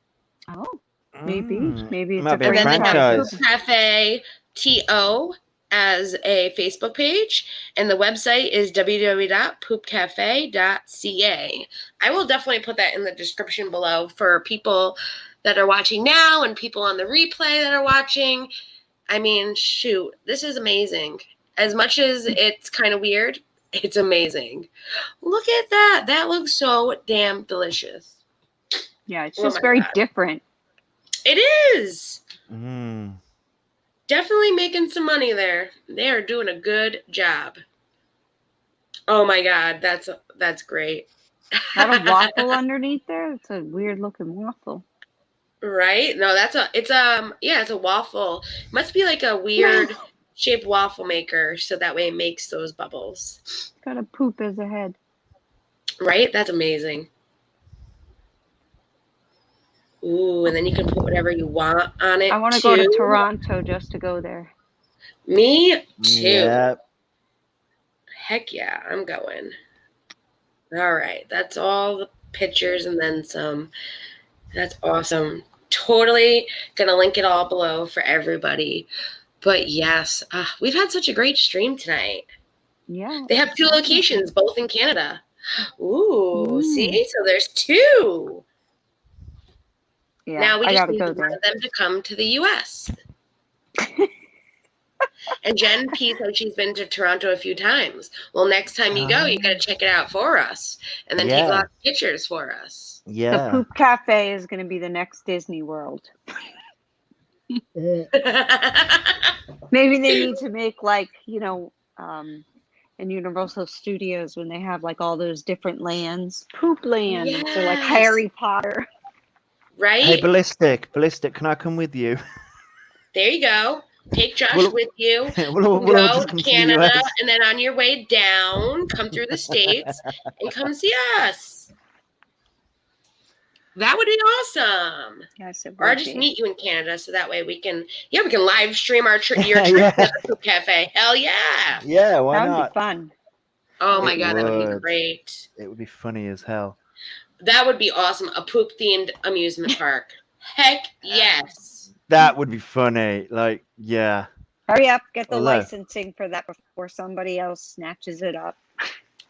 Oh, maybe. Mm. Maybe it's Might a be a And then they have franchise. Poop Cafe TO as a Facebook page, and the website is www.poopcafe.ca. I will definitely put that in the description below for people that are watching now and people on the replay that are watching. I mean, shoot, this is amazing. As much as it's kind of weird, it's amazing. Look at that. That looks so damn delicious. Yeah, it's Oh just my very God. different. It is. Mm. Definitely making some money there. They are doing a good job. Oh my god, that's great. Got a waffle underneath there. It's a weird looking waffle. Right? No, it's a waffle. Must be like a weird shaped waffle maker, so that way it makes those bubbles. Got a poop as a head. Right? That's amazing. Ooh, and then you can put whatever you want on it. I want to go to Toronto just to go there. Me too. Yep. Heck yeah, I'm going. All right, that's all the pictures and then some. That's awesome. Totally gonna link it all below for everybody. But yes, we've had such a great stream tonight. Yeah. They have 2 locations, both in Canada. Ooh. See? So there's 2. Yeah. Now we I just gotta need go one there. of them to come to the U.S. And Jen P said she's been to Toronto a few times. Well, next time you go, you got to check it out for us and then take lots of pictures for us. Yeah. The Poop Cafe is going to be the next Disney World. Maybe they need to make like, in Universal Studios when they have like all those different lands. Poop land. Yes. So like Harry Potter. Right? Hey, Ballistic, can I come with you? There you go. Take Josh with you. We'll all Go just to come to the Canada, US. and then on your way down, come through the States and come see us. That would be awesome. Yes, it Or would just be. meet you in Canada so that way we can live stream your trip to the Poop Cafe. Hell yeah. Yeah, why That would not? be fun. Oh my It God, that would be would. great. It would be funny as hell. That would be awesome. A poop themed amusement park. Heck yes. That would be funny. Like, yeah. Hurry up, get the Although- licensing for that before somebody else snatches it up.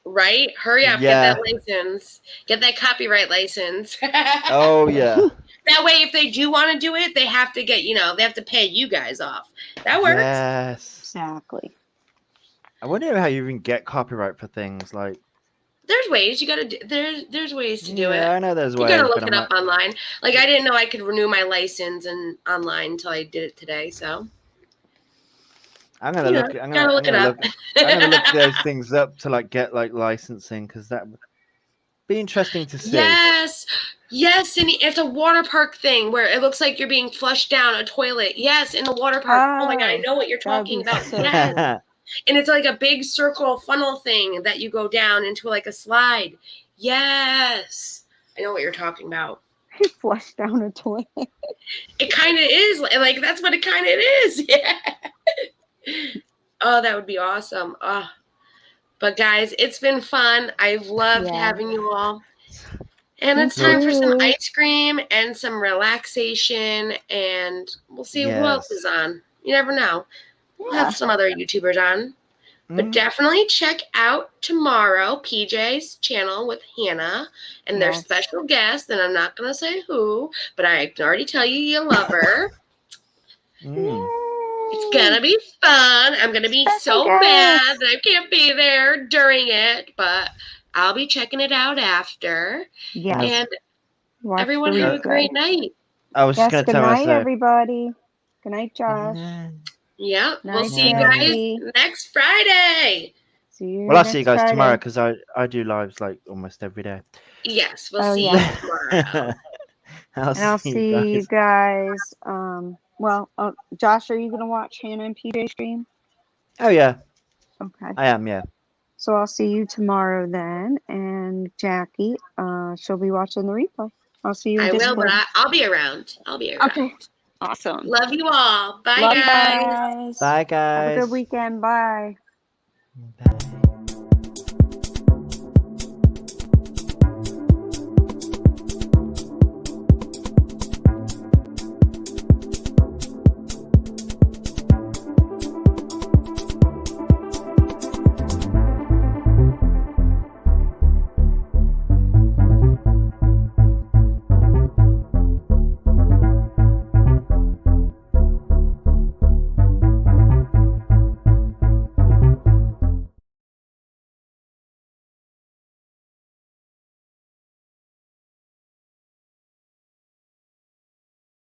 Right? Hurry up, Yeah. get that license. Get that copyright license. Oh, yeah. That way, if they do want to do it, they have to get, they have to pay you guys off. That works. Yes. Exactly. I wonder how you even get copyright for things like. There's ways you gotta do. There's ways to do it. Yeah, I know there's You ways. gotta but look I'm it up online. Like I didn't know I could renew my license and online until I did it today. So I'm gonna Yeah, look. I'm gotta look it up. I'm gonna look those things up to like get like licensing because that would be interesting to see. Yes, and it's a water park thing where it looks like you're being flushed down a toilet. Yes, in the water park. Oh my God, I know what you're talking that'd about. be so Yes. And it's like a big circle funnel thing that you go down into like a slide. Yes. I know what you're talking about. He flushed down a toilet. It kind of is. Like, that's what it kind of is. Yeah. Oh, that would be awesome. Oh. But, guys, it's been fun. I've loved having you all. And it's time for some ice cream and some relaxation. And we'll see who else is on. You never know. We'll have some other YouTubers on. But definitely check out tomorrow PJ's channel with Hannah and their special guest. And I'm not going to say who, but I can already tell you love her. It's going to be fun. I'm going to be so mad that I can't be there during it, but I'll be checking it out after. Yeah. And everyone have a great night. I was just going to good tell night, myself. everybody. Good night, Josh. Yeah, we'll Night, see you guys Jackie. next Friday. See you Well, I'll see you guys next tomorrow Friday. because I do lives like almost every day. Yes, we'll see you tomorrow. I'll see you guys. Josh, are you going to watch Hannah and PJ stream? Oh, yeah. Okay. I am, yeah. So I'll see you tomorrow then. And Jackie, she'll be watching the replay. I'll see you in I will, Discord. but I'll be around. Okay. Awesome. Love you all. Bye, Love you guys. guys. Bye, guys. Have a good weekend. Bye. Bye.